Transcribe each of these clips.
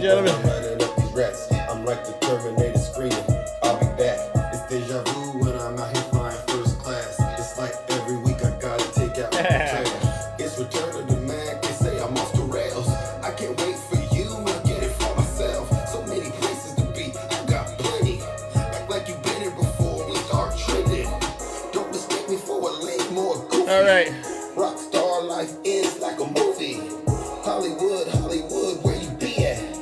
gentlemen. I'm like the Terminator screaming, I'll be back. It's deja vu when I'm out here flying first class. It's like every week I gotta take out the trash. It's return of the Mac, they say I'm off the rails. I can't wait for you, I'll get it for myself. So many places to be, I got plenty. Act like you've been here before, we start trending. Don't mistake me for a lame or a goofy. All right. Rockstar life ends like a movie. Hollywood, Hollywood, where you be at?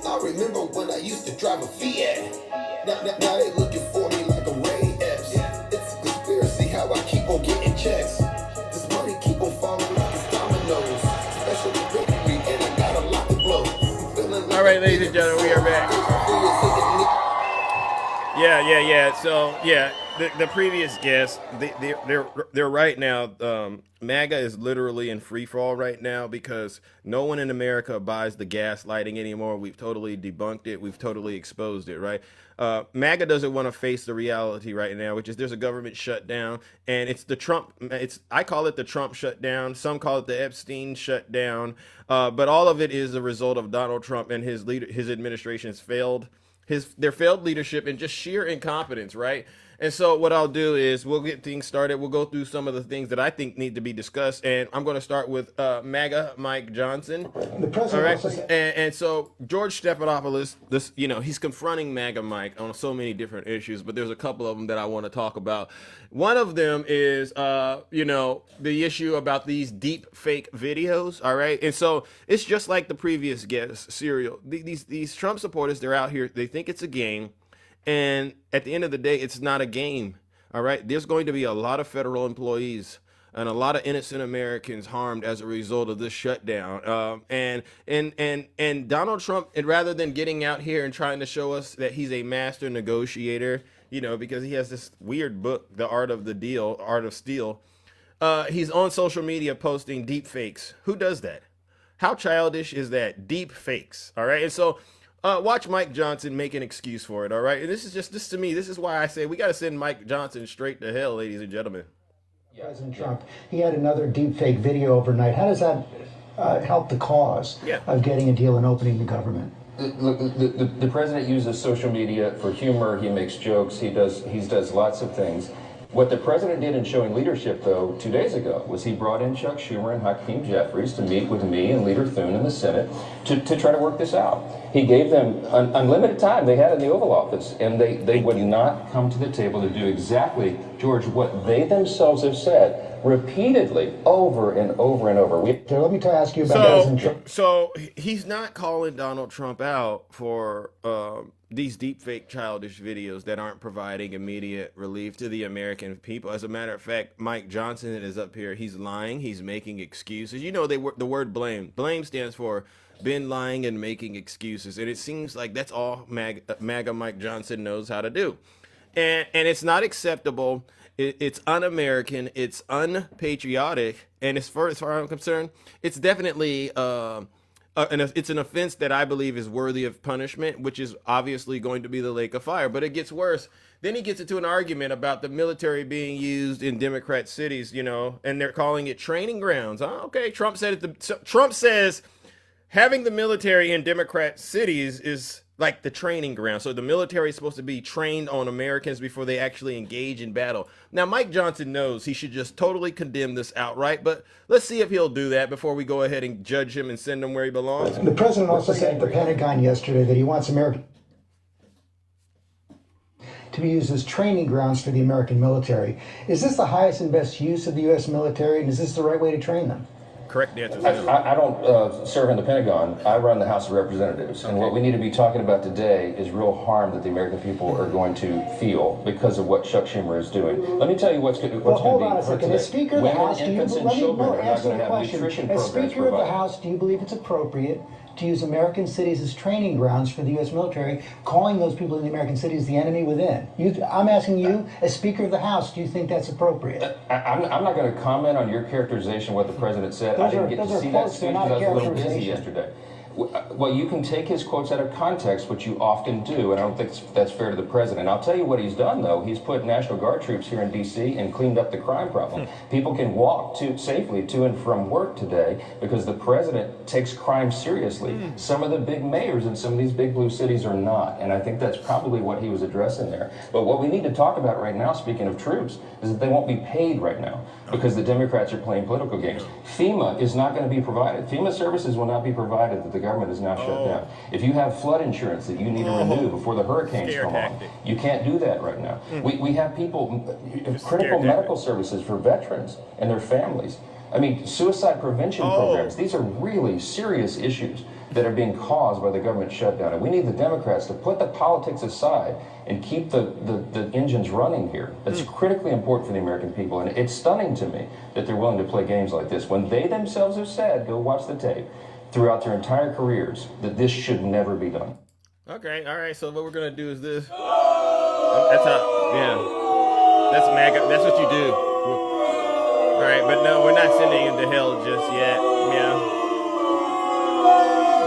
I remember when I used to drive a Fiat. Now they looking for me like I'm Ray Epps. It's a conspiracy how I keep on getting checks. This money keep on falling like it's dominoes. Special delivery and I got a lot to blow. All right, ladies and gentlemen, we are back. Yeah. So, yeah, the previous guests, they're right now. MAGA is literally in free fall right now because no one in America buys the gaslighting anymore. We've totally debunked it. We've totally exposed it, right? MAGA doesn't want to face the reality right now, which is there's a government shutdown, and it's the Trump. I call it the Trump shutdown. Some call it the Epstein shutdown, but all of it is a result of Donald Trump and his administration's their failed leadership and just sheer incompetence, right? And so what I'll do is we'll get things started. We'll go through some of the things that I think need to be discussed. And I'm going to start with MAGA Mike Johnson. The president. All right. And so George Stephanopoulos, he's confronting MAGA Mike on so many different issues, but there's a couple of them that I want to talk about. One of them is, the issue about these deep fake videos. All right. And so it's just like the previous guest, Serial. These Trump supporters, they're out here. They think it's a game. And at the end of the day, it's not a game. All right. There's going to be a lot of federal employees and a lot of innocent Americans harmed as a result of this shutdown. And Donald Trump, and rather than getting out here and trying to show us that he's a master negotiator, because he has this weird book, The Art of Steel, he's on social media posting deep fakes. Who does that? How childish is that? Deep fakes. All right. And so watch Mike Johnson make an excuse for it, all right? And this to me, this is why I say we got to send Mike Johnson straight to hell, ladies and gentlemen. President Trump, he had another deepfake video overnight. How does that help the cause of getting a deal and opening the government? Look, the president uses social media for humor. He makes jokes. He does lots of things. What the president did in showing leadership, though, 2 days ago, was he brought in Chuck Schumer and Hakeem Jeffries to meet with me and Leader Thune in the Senate to try to work this out. He gave them unlimited time they had in the Oval Office, and they would not come to the table to do exactly, George, what they themselves have said repeatedly over and over and over. Let me ask you about So he's not calling Donald Trump out for these deepfake childish videos that aren't providing immediate relief to the American people. As a matter of fact, Mike Johnson is up here. He's lying. He's making excuses. The word blame. Blame stands for been lying and making excuses. And it seems like that's all MAGA Mike Johnson knows how to do. And it's not acceptable. It's un-American. It's unpatriotic. And as far as I'm concerned, it's definitely it's an offense that I believe is worthy of punishment, which is obviously going to be the lake of fire. But it gets worse. Then he gets into an argument about the military being used in Democrat cities, and they're calling it training grounds. Oh, okay, Trump says having the military in Democrat cities is like the training ground. So the military is supposed to be trained on Americans before they actually engage in battle. Now, Mike Johnson knows he should just totally condemn this outright, but let's see if he'll do that before we go ahead and judge him and send him where he belongs. The president also said at the Pentagon yesterday that he wants America to be used as training grounds for the American military. Is this the highest and best use of the U.S. military, and is this the right way to train them? Correct answer. I don't serve in the Pentagon. I run the House of Representatives. And what we need to be talking about today is real harm that the American people are going to feel because of what Chuck Schumer is doing. Let me tell you what's going to be. Hold on a second. As Speaker of the House, do you believe it's appropriate to use American cities as training grounds for the U.S. military, calling those people in the American cities the enemy within? I'm asking you, as Speaker of the House, do you think that's appropriate? I'm not going to comment on your characterization of what the president said. I didn't get to see that speech because I was a little busy yesterday. Well, you can take his quotes out of context, which you often do, and I don't think that's fair to the president. I'll tell you what he's done, though. He's put National Guard troops here in D.C. and cleaned up the crime problem. People can walk safely to and from work today because the president takes crime seriously. Some of the big mayors in some of these big blue cities are not, and I think that's probably what he was addressing there. But what we need to talk about right now, speaking of troops, is that they won't be paid right now because the Democrats are playing political games. FEMA is not going to be provided. FEMA services will not be provided that the government is now shut down. If you have flood insurance that you need to renew before the hurricanes come on, you can't do that right now. We have people, critical medical services for veterans and their families. I mean, suicide prevention programs. These are really serious issues that are being caused by the government shutdown. And we need the Democrats to put the politics aside and keep the engines running here. That's critically important for the American people. And it's stunning to me that they're willing to play games like this when they themselves have said, go watch the tape, throughout their entire careers, that this should never be done. Okay, all right. So what we're gonna do is this. That's how. Yeah. That's MAGA. That's what you do. All right, but no, we're not sending him to hell just yet. Yeah.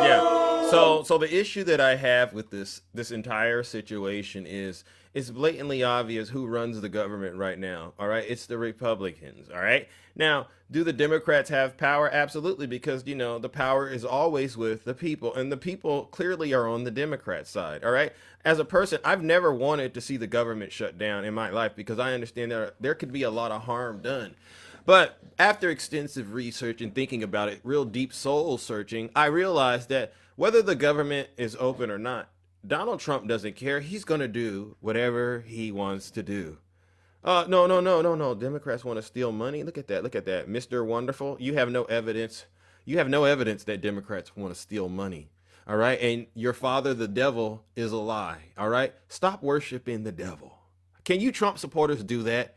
Yeah. So the issue that I have with this entire situation is it's blatantly obvious who runs the government right now. All right, it's the Republicans. All right. Now, do the Democrats have power? Absolutely, because the power is always with the people, and the people clearly are on the Democrat side. All right. As a person, I've never wanted to see the government shut down in my life because I understand that there could be a lot of harm done. But after extensive research and thinking about it, real deep soul searching, I realized that whether the government is open or not, Donald Trump doesn't care. He's going to do whatever he wants to do. No. Democrats want to steal money. Look at that. Look at that. Mr. Wonderful, you have no evidence. You have no evidence that Democrats want to steal money. All right. And your father, the devil, is a lie. All right. Stop worshiping the devil. Can you Trump supporters do that?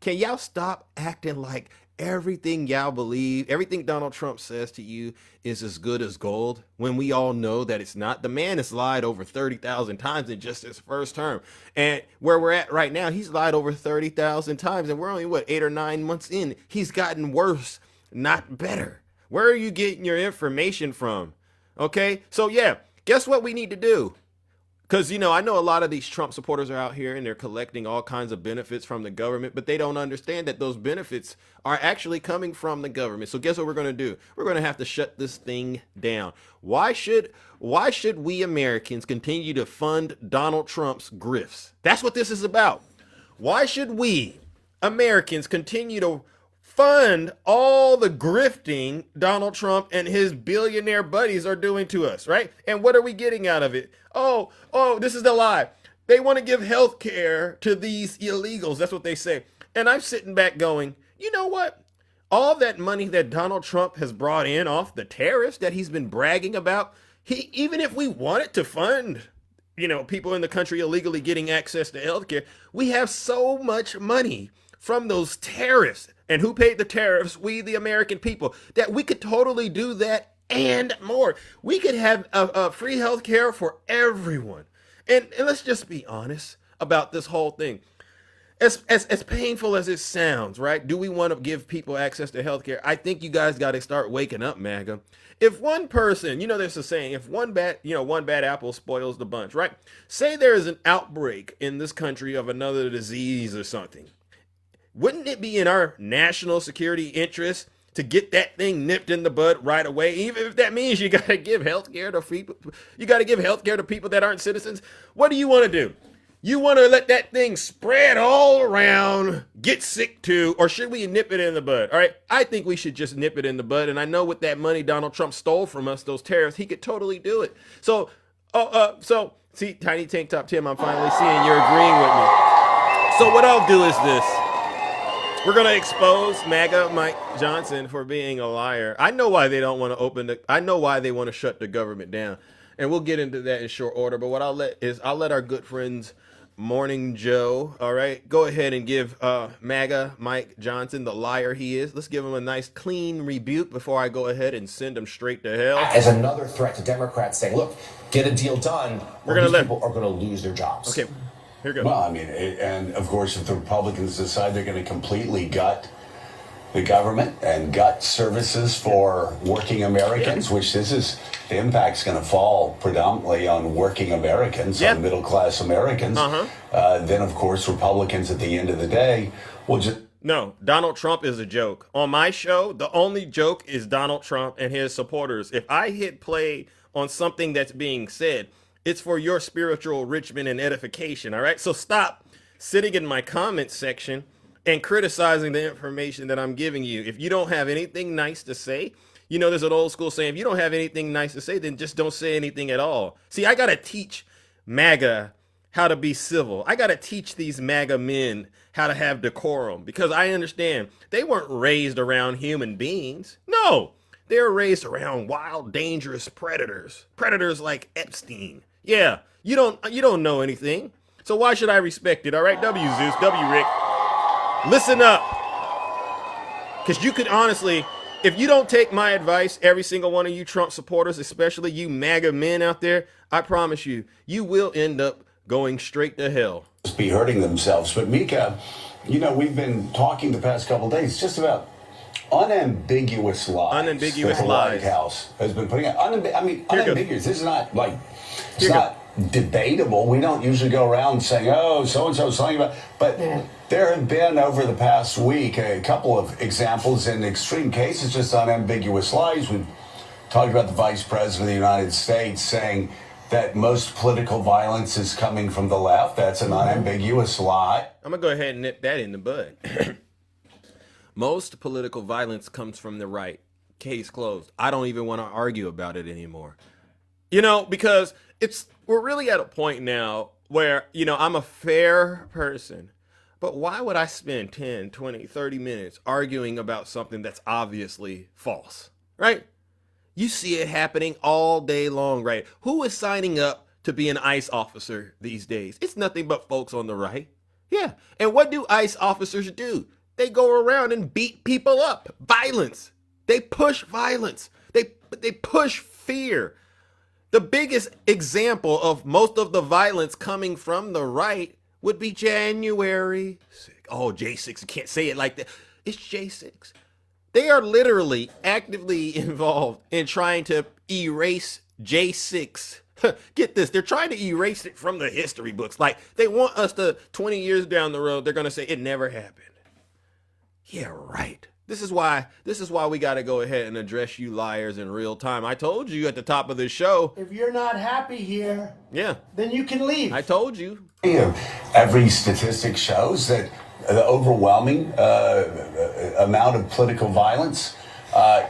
Can y'all stop acting like everything y'all believe, everything Donald Trump says to you is as good as gold when we all know that it's not? The man has lied over 30,000 times in just his first term. And where we're at right now, he's lied over 30,000 times and we're only, 8 or 9 months in. He's gotten worse, not better. Where are you getting your information from? Okay, so yeah, guess what we need to do? Because, I know a lot of these Trump supporters are out here and they're collecting all kinds of benefits from the government, but they don't understand that those benefits are actually coming from the government. So guess what we're going to do? We're going to have to shut this thing down. Why should we Americans continue to fund Donald Trump's grifts? That's what this is about. Why should we Americans continue to fund all the grifting Donald Trump and his billionaire buddies are doing to us, right? And what are we getting out of it? Oh, this is the lie. They want to give health care to these illegals. That's what they say. And I'm sitting back going, you know what? All that money that Donald Trump has brought in off the tariffs that he's been bragging about, even if we wanted to fund, people in the country illegally getting access to health care, we have so much money from those tariffs. And who paid the tariffs? We, the American people, that we could totally do that and more. We could have a free health care for everyone. And let's just be honest about this whole thing. As painful as it sounds, right? Do we want to give people access to health care? I think you guys got to start waking up, MAGA. If one person, there's a saying, if one bad apple spoils the bunch, right? Say there is an outbreak in this country of another disease or something. Wouldn't it be in our national security interest to get that thing nipped in the bud right away? Even if that means you got to give health care to people, that aren't citizens. What do you want to do? You want to let that thing spread all around, get sick too, or should we nip it in the bud? All right, I think we should just nip it in the bud. And I know with that money Donald Trump stole from us, those tariffs, he could totally do it. So see, Tiny Tank Top Tim, I'm finally seeing you're agreeing with me. So what I'll do is this. We're going to expose MAGA Mike Johnson for being a liar. I know why they don't want to I know why they want to shut the government down. And we'll get into that in short order. But what I'll let our good friends, Morning Joe, all right, go ahead and give MAGA Mike Johnson, the liar he is. Let's give him a nice clean rebuke before I go ahead and send him straight to hell. As another threat to Democrats saying, look, get a deal done, or these people are going to lose their jobs. Okay. Here goes. Well, and of course, if the Republicans decide they're going to completely gut the government and gut services for working Americans, which the impact's going to fall predominantly on working Americans, on middle-class Americans. Then, of course, Republicans at the end of the day will just... No, Donald Trump is a joke. On my show, the only joke is Donald Trump and his supporters. If I hit play on something that's being said, it's for your spiritual enrichment and edification, all right? So stop sitting in my comment section and criticizing the information that I'm giving you. If you don't have anything nice to say, you know, there's an old school saying, if you don't have anything nice to say, then just don't say anything at all. See, I got to teach MAGA how to be civil. I got to teach these MAGA men how to have decorum, because I understand they weren't raised around human beings. No, they were raised around wild, dangerous predators like Epstein. Yeah, you don't know anything. So why should I respect it? All right, W Zeus, W Rick. Listen up, because you could honestly, if you don't take my advice, every single one of you Trump supporters, especially you MAGA men out there, I promise you, you will end up going straight to hell. Be hurting themselves. But Mika, you know, we've been talking the past couple of days just about unambiguous lies. Unambiguous that the lies. White House has been putting out. Unambiguous. This is not like, it's Here not debatable. We don't usually go around saying, oh, so-and-so is talking about, but there have been over the past week a couple of examples in extreme cases, just unambiguous lies. We've talked about the Vice President of the United States saying that most political violence is coming from the left. That's an unambiguous lie. I'm going to go ahead and nip that in the bud. Most political violence comes from the right. Case closed. I don't even want to argue about it anymore. You know, because we're really at a point now where, you know, I'm a fair person, but why would I spend 10, 20, 30 minutes arguing about something that's obviously false, right? You see it happening all day long, right? Who is signing up to be an ICE officer these days? It's nothing but folks on the right. Yeah. And what do ICE officers do? They go around and beat people up. Violence. They push violence. They push fear. The biggest example of most of the violence coming from the right would be January 6th. Oh, J6, you can't say it like that. It's J6. They are literally actively involved in trying to erase J6. Get this, they're trying to erase it from the history books. Like, they want us to, 20 years down the road, they're going to say it never happened. Yeah, right. This is why we got to go ahead and address you liars in real time. I told you at the top of the show. If you're not happy here, yeah, then you can leave. I told you. Every statistic shows that the overwhelming amount of political violence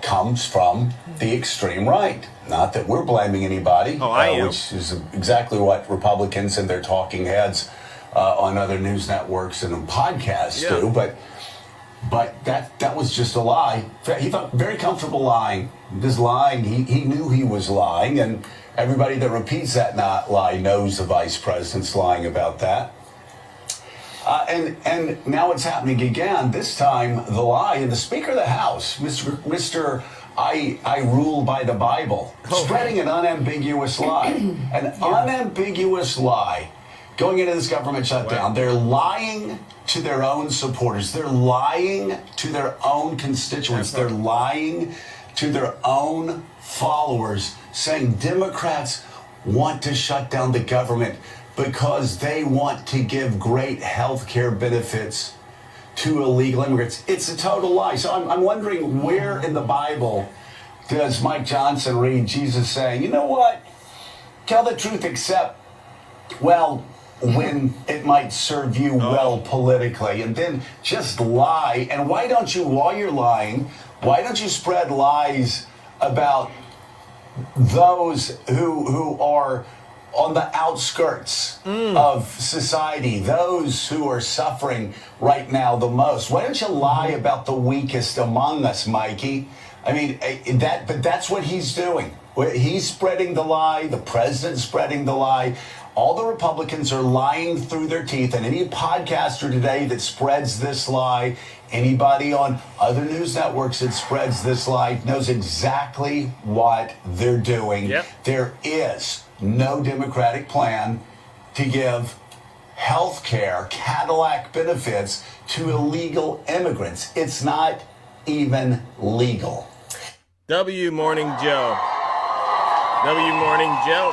comes from the extreme right. Not that we're blaming anybody, which is exactly what Republicans and their talking heads on other news networks and on podcasts do. But that was just a lie. He felt very comfortable lying. Just lying. He knew he was lying, and everybody that repeats that lie knows the vice president's lying about that. And now it's happening again. This time, the lie, and the Speaker of the House, Mr. I rule by the Bible, spreading an unambiguous lie. An unambiguous lie. Going into this government shutdown, they're lying to their own supporters. They're lying to their own constituents. They're lying to their own followers, saying Democrats want to shut down the government because they want to give great health care benefits to illegal immigrants. It's a total lie. So I'm wondering, where in the Bible does Mike Johnson read Jesus saying, you know what, tell the truth except, well, when it might serve you well politically, and then just lie. And why don't you, while you're lying, why don't you spread lies about those who are on the outskirts of society, those who are suffering right now the most? Why don't you lie about the weakest among us, Mikey? I mean, but that's what he's doing. He's spreading the lie. The president's spreading the lie. All the Republicans are lying through their teeth, and any podcaster today that spreads this lie, anybody on other news networks that spreads this lie, knows exactly what they're doing. Yep. There is no Democratic plan to give health care, Cadillac benefits to illegal immigrants. It's not even legal. W Morning Joe. W Morning Joe.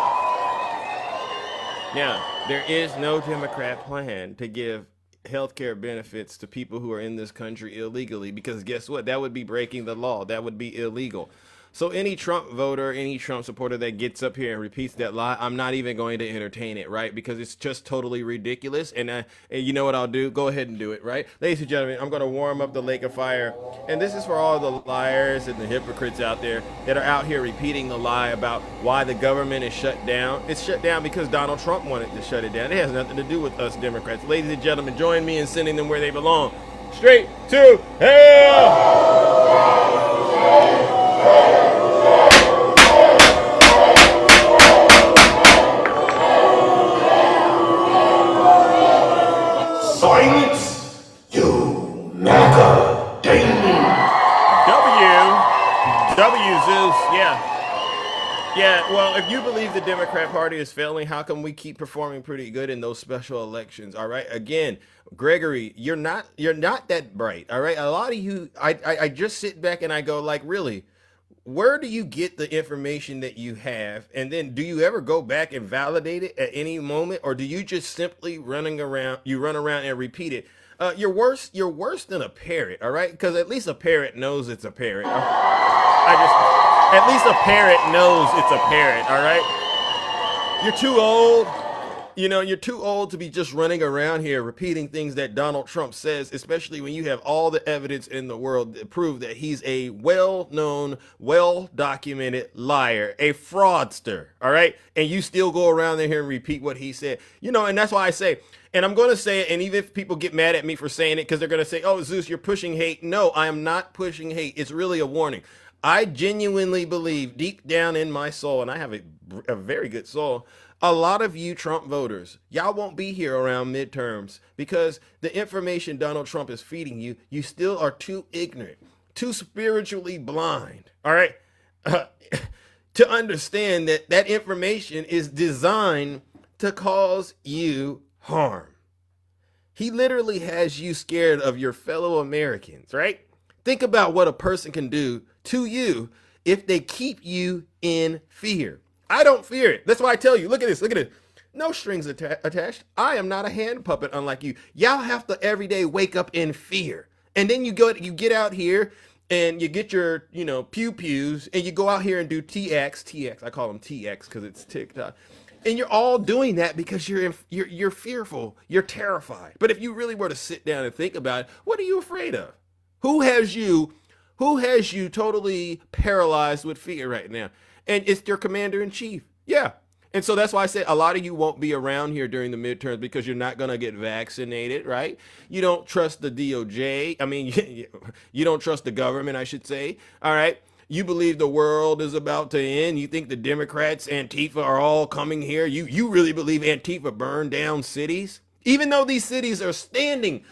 Now, there is no Democrat plan to give health care benefits to people who are in this country illegally, because guess what? That would be breaking the law. That would be illegal. So any Trump voter, any Trump supporter that gets up here and repeats that lie, I'm not even going to entertain it, right? Because it's just totally ridiculous. And you know what I'll do? Go ahead and do it, right? Ladies and gentlemen, I'm going to warm up the lake of fire. And this is for all the liars and the hypocrites out there that are out here repeating the lie about why the government is shut down. It's shut down because Donald Trump wanted to shut it down. It has nothing to do with us Democrats. Ladies and gentlemen, join me in sending them where they belong. Straight to hell! Silence, you MAGA demon. W Zeus, yeah. Yeah, well, if you believe the Democrat Party is failing, how come we keep performing pretty good in those special elections? All right. Again, Gregory, you're not that bright. All right. A lot of you, I just sit back and I go, like, really? Where do you get the information that you have? And then do you ever go back and validate it at any moment? Or do you just simply run around and repeat it? You're worse than a parrot, all right? Because at least a parrot knows it's a parrot. At least a parrot knows it's a parrot, all right? You're too old. You're too old to be just running around here repeating things that Donald Trump says, especially when you have all the evidence in the world to prove that he's a well-known, well-documented liar, a fraudster, all right? And you still go around there here and repeat what he said. And that's why I say, and I'm going to say it, and even if people get mad at me for saying it because they're going to say, oh, Zeus, you're pushing hate. No, I am not pushing hate. It's really a warning. I genuinely believe deep down in my soul, and I have a very good soul, a lot of you Trump voters, y'all won't be here around midterms because the information Donald Trump is feeding you, you still are too ignorant, too spiritually blind, all right, to understand that that information is designed to cause you harm. He literally has you scared of your fellow Americans, right? Think about what a person can do to you if they keep you in fear. I don't fear it. That's why I tell you, look at this. No strings attached. I am not a hand puppet unlike you. Y'all have to every day wake up in fear. And then you get out here and you get your, pew-pews and you go out here and do TX. I call them TX because it's TikTok. And you're all doing that because you're fearful. You're terrified. But if you really were to sit down and think about it, what are you afraid of? Who has you totally paralyzed with fear right now? And it's your commander in chief. Yeah. And so that's why I said a lot of you won't be around here during the midterms because you're not going to get vaccinated, right? You don't trust the DOJ. I mean, you don't trust the government, I should say. All right. You believe the world is about to end. You think the Democrats, Antifa are all coming here. You really believe Antifa burned down cities? Even though these cities are standing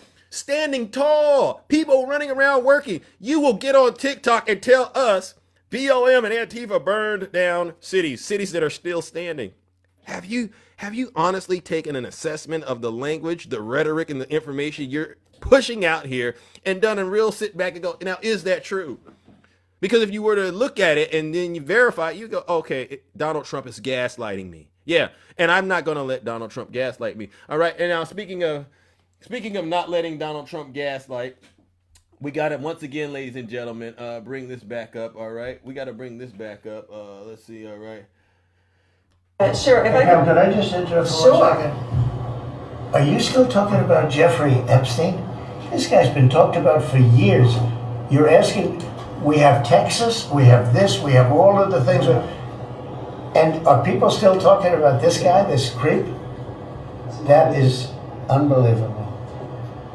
tall, people running around working, you will get on TikTok and tell us BLM and Antifa burned down cities that are still standing. Have you honestly taken an assessment of the language, the rhetoric, and the information you're pushing out here and done a real sit back and go, now, is that true? Because if you were to look at it and then you verify it, you go, okay, Donald Trump is gaslighting me. Yeah, and I'm not going to let Donald Trump gaslight me. All right, and now speaking of not letting Donald Trump gaslight, we got to, once again, ladies and gentlemen, bring this back up, all right? We got to bring this back up. Let's see, all right? Sure. If I Could I just interrupt for 1 second? Are you still talking about Jeffrey Epstein? This guy's been talked about for years. You're asking, we have Texas, we have this, we have all of the things. And are people still talking about this guy, this creep? That is unbelievable.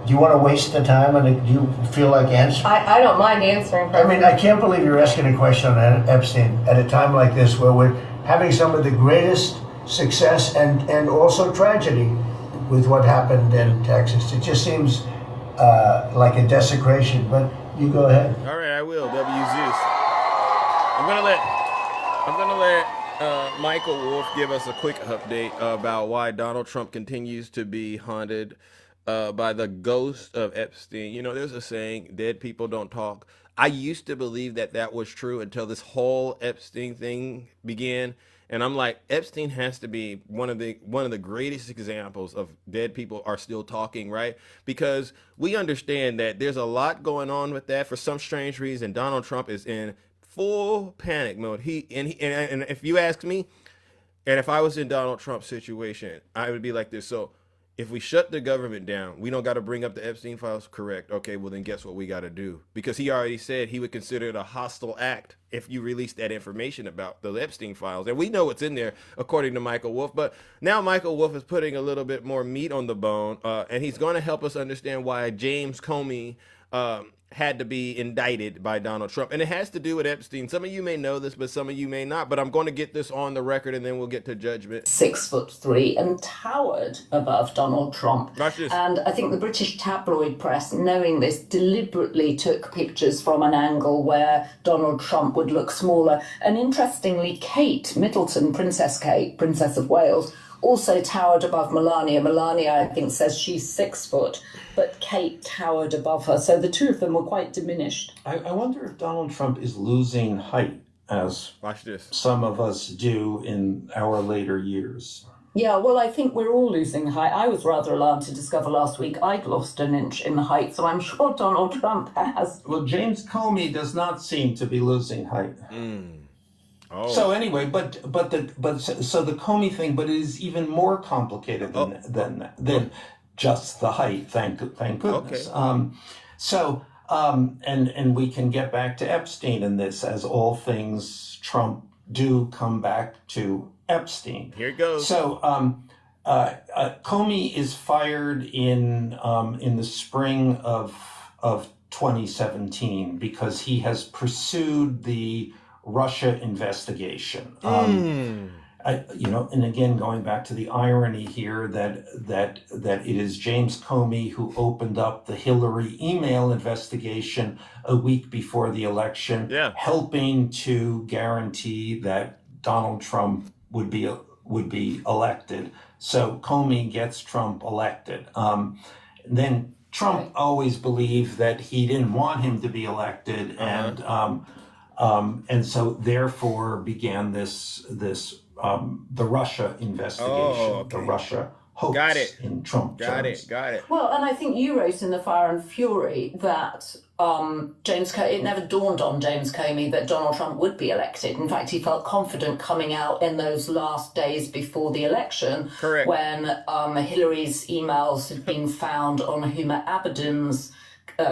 Do you want to waste the time and do you feel like answering? I don't mind answering. I mean, I can't believe you're asking a question on Epstein at a time like this where we're having some of the greatest success and also tragedy with what happened in Texas. It just seems like a desecration, but you go ahead. All right, I will. W. Zeus. I'm gonna let Michael Wolf give us a quick update about why Donald Trump continues to be haunted by the ghost of Epstein. There's a saying, dead people don't talk. I used to believe that that was true until this whole Epstein thing began. And I'm like, Epstein has to be one of the greatest examples of dead people are still talking, right? Because we understand that there's a lot going on with that. For some strange reason, Donald Trump is in full panic mode. And if you ask me, and if I was in Donald Trump's situation, I would be like this. So if we shut the government down, we don't got to bring up the Epstein files, correct? Okay, well then guess what we got to do? Because he already said he would consider it a hostile act if you release that information about the Epstein files. And we know what's in there, according to Michael Wolff. But now Michael Wolff is putting a little bit more meat on the bone, and he's going to help us understand why James Comey had to be indicted by Donald Trump. And it has to do with Epstein. Some of you may know this, but some of you may not. But I'm going to get this on the record, and then we'll get to judgment. 6'3" and towered above Donald Trump. Watch this. And I think the British tabloid press, knowing this, deliberately took pictures from an angle where Donald Trump would look smaller. And interestingly, Kate Middleton, Princess Kate, Princess of Wales, also towered above Melania. Melania, I think, says she's 6 foot, but Kate towered above her. So the two of them were quite diminished. I wonder if Donald Trump is losing height, as Watch this. some of us do in our later years. Yeah, well, I think we're all losing height. I was rather alarmed to discover last week I'd lost an inch in height, so I'm sure Donald Trump has. Well, James Comey does not seem to be losing height. Oh. So anyway, so the Comey thing, but it is even more complicated than just the height. Thank goodness. Okay. And we can get back to Epstein in this, as all things Trump do come back to Epstein. Here it goes. So Comey is fired in the spring of 2017 because he has pursued the Russia investigation. And again, going back to the irony here that it is James Comey who opened up the Hillary email investigation a week before the election, helping to guarantee that Donald Trump would be elected. So Comey gets Trump elected. Then Trump always believed that he didn't want him to be elected, and so therefore began the Russia investigation, the Russia hoax in Trump terms. Got it. Well, and I think you wrote in The Fire and Fury that it never dawned on James Comey that Donald Trump would be elected. In fact, he felt confident coming out in those last days before the election. Correct. When Hillary's emails had been found on Huma Abedin's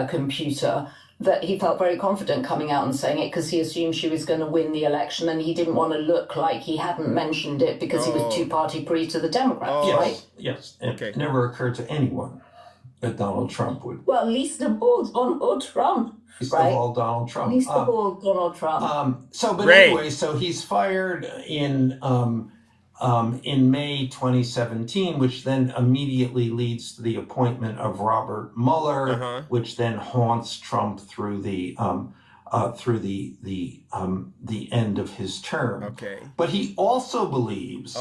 computer, that he felt very confident coming out and saying it because he assumed she was going to win the election, and he didn't want to look like he hadn't mentioned it because he was two-party pre to the Democrats, right? Yes. It never occurred to anyone that Donald Trump would. Well, least of all Donald Trump. Least of all Donald Trump. Least of all Donald Trump. Anyway, so he's fired in May 2017, which then immediately leads to the appointment of Robert Mueller, which then haunts Trump through the end of his term. Okay. But he also believes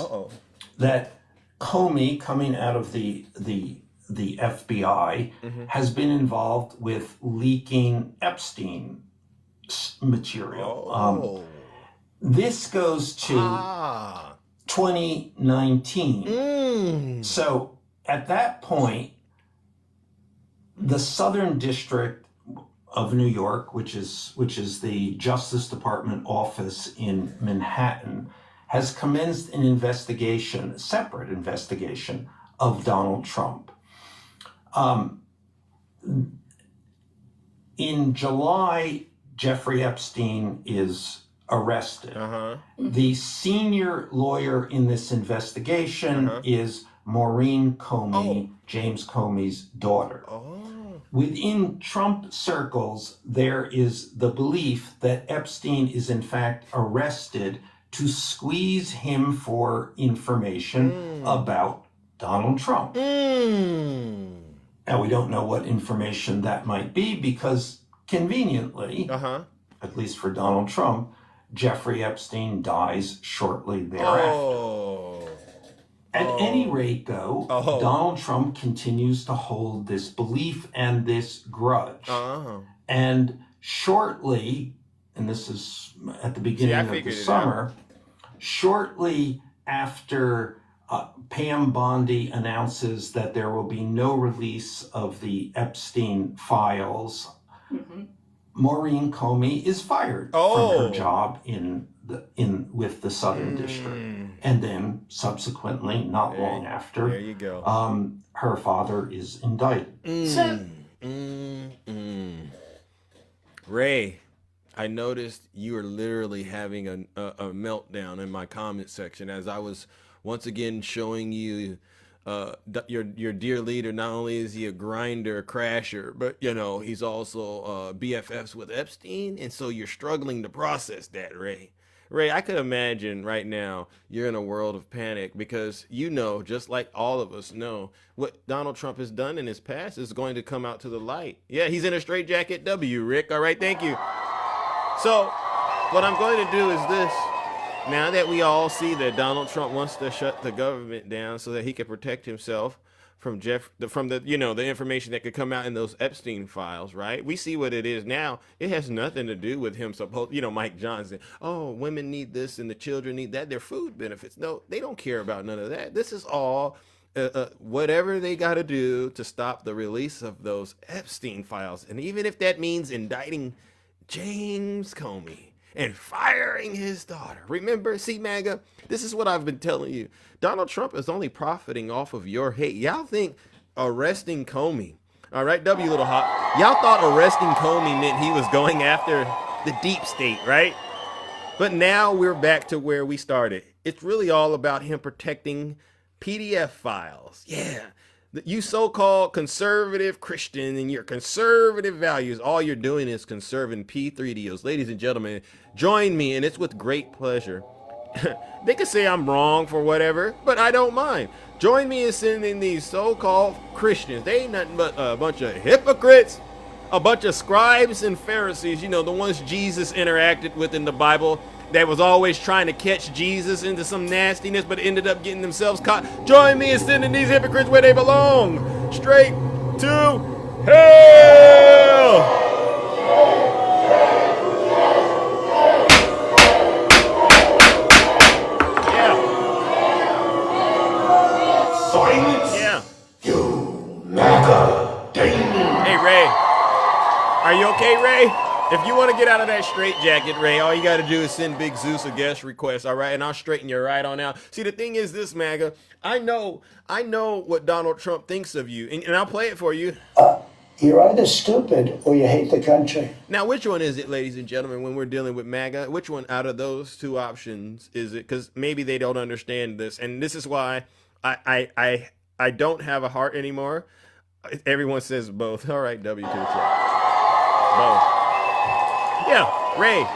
that Comey, coming out of the FBI, has been involved with leaking Epstein material. This goes to 2019. So at that point, the Southern District of New York, which is the Justice Department office in Manhattan, has commenced an investigation, a separate investigation of Donald Trump. In July, Jeffrey Epstein is arrested. The senior lawyer in this investigation is Maureen Comey, James Comey's daughter. Within Trump circles, there is the belief that Epstein is in fact arrested to squeeze him for information about Donald Trump. Now, we don't know what information that might be because conveniently, at least for Donald Trump, Jeffrey Epstein dies shortly thereafter. At any rate, though, Donald Trump continues to hold this belief and this grudge. And shortly, and this is at the beginning of the summer, shortly after Pam Bondi announces that there will be no release of the Epstein files, Maureen Comey is fired from her job with the Southern District, and then subsequently, not long after, there you go. Her father is indicted. Ray, I noticed you were literally having a meltdown in my comment section as I was once again showing you your dear leader. Not only is he a grinder, a crasher, but you know he's also BFFs with Epstein, and so you're struggling to process that, Ray. Ray, I could imagine right now you're in a world of panic because you know, just like all of us know, what Donald Trump has done in his past is going to come out to the light. Yeah, he's in a straitjacket W, Rick. All right, thank you. So what I'm going to do is this. Now that we all see that Donald Trump wants to shut the government down so that he can protect himself from the information that could come out in those Epstein files, right? We see what it is now. It has nothing to do with him Mike Johnson. Oh, women need this and the children need that. Their food benefits. No, they don't care about none of that. This is all whatever they got to do to stop the release of those Epstein files. And even if that means indicting James Comey and firing his daughter. Remember, see, MAGA, this is what I've been telling you. Donald Trump is only profiting off of your hate. Y'all think arresting Comey, all right, W Little Hot, y'all thought arresting Comey meant he was going after the deep state, right? But now we're back to where we started. It's really all about him protecting PDF files. Yeah. You so-called conservative Christian and your conservative values, all you're doing is conserving P3 deals. Ladies and gentlemen, join me, and it's with great pleasure. They could say I'm wrong for whatever, but I don't mind. Join me in sending these so-called Christians. They ain't nothing but a bunch of hypocrites, a bunch of scribes and Pharisees, the ones Jesus interacted with in the Bible, that was always trying to catch Jesus into some nastiness, but ended up getting themselves caught. Join me in sending these hypocrites where they belong, straight to hell. Yeah. Silence. Yeah. You MAGA demon. Hey, Ray. Are you okay, Ray? If you want to get out of that straitjacket, Ray, all you got to do is send Big Zeus a guest request, all right? And I'll straighten you right on out. See, the thing is this, MAGA. I know what Donald Trump thinks of you, and I'll play it for you. You're either stupid or you hate the country. Now, which one is it, ladies and gentlemen, when we're dealing with MAGA? Which one out of those two options is it? Because maybe they don't understand this, and this is why I don't have a heart anymore. Everyone says both. All right, W to the chat. Both. Yeah, Ray,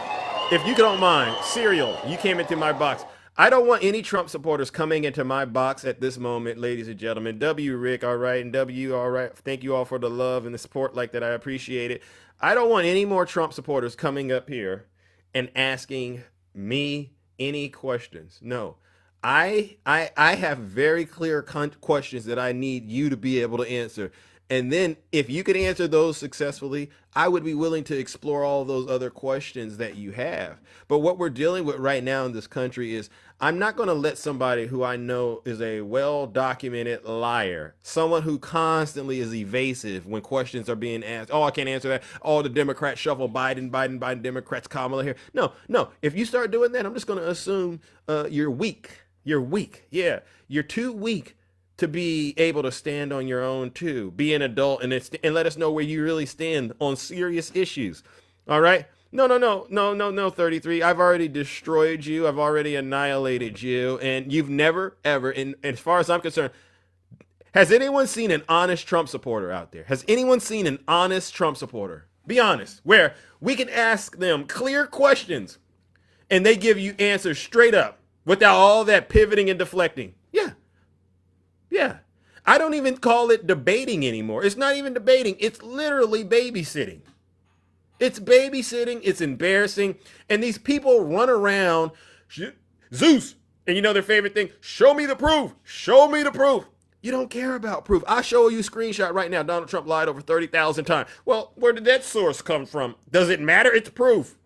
if you don't mind, cereal, you came into my box. I don't want any Trump supporters coming into my box at this moment, ladies and gentlemen. W, Rick, all right, and W, all right. Thank you all for the love and the support like that. I appreciate it. I don't want any more Trump supporters coming up here and asking me any questions. No, I have very clear questions that I need you to be able to answer. And then if you could answer those successfully, I would be willing to explore all those other questions that you have. But what we're dealing with right now in this country is I'm not going to let somebody who I know is a well-documented liar, someone who constantly is evasive when questions are being asked. Oh, I can't answer that. Oh, the Democrats shuffle Biden, Democrats, Kamala here. No. If you start doing that, I'm just going to assume you're weak. You're weak. Yeah, you're too weak to be able to stand on your own too. Be an adult and let us know where you really stand on serious issues. All right? No, 33. I've already destroyed you. I've already annihilated you. And you've never, ever, and as far as I'm concerned, has anyone seen an honest Trump supporter out there? Has anyone seen an honest Trump supporter? Be honest. Where we can ask them clear questions and they give you answers straight up without all that pivoting and deflecting. Yeah. I don't even call it debating anymore. It's not even debating. It's literally babysitting. It's babysitting. It's embarrassing. And these people run around, Zeus, and their favorite thing, show me the proof. Show me the proof. You don't care about proof. I show you a screenshot right now. Donald Trump lied over 30,000 times. Well, where did that source come from? Does it matter? It's proof.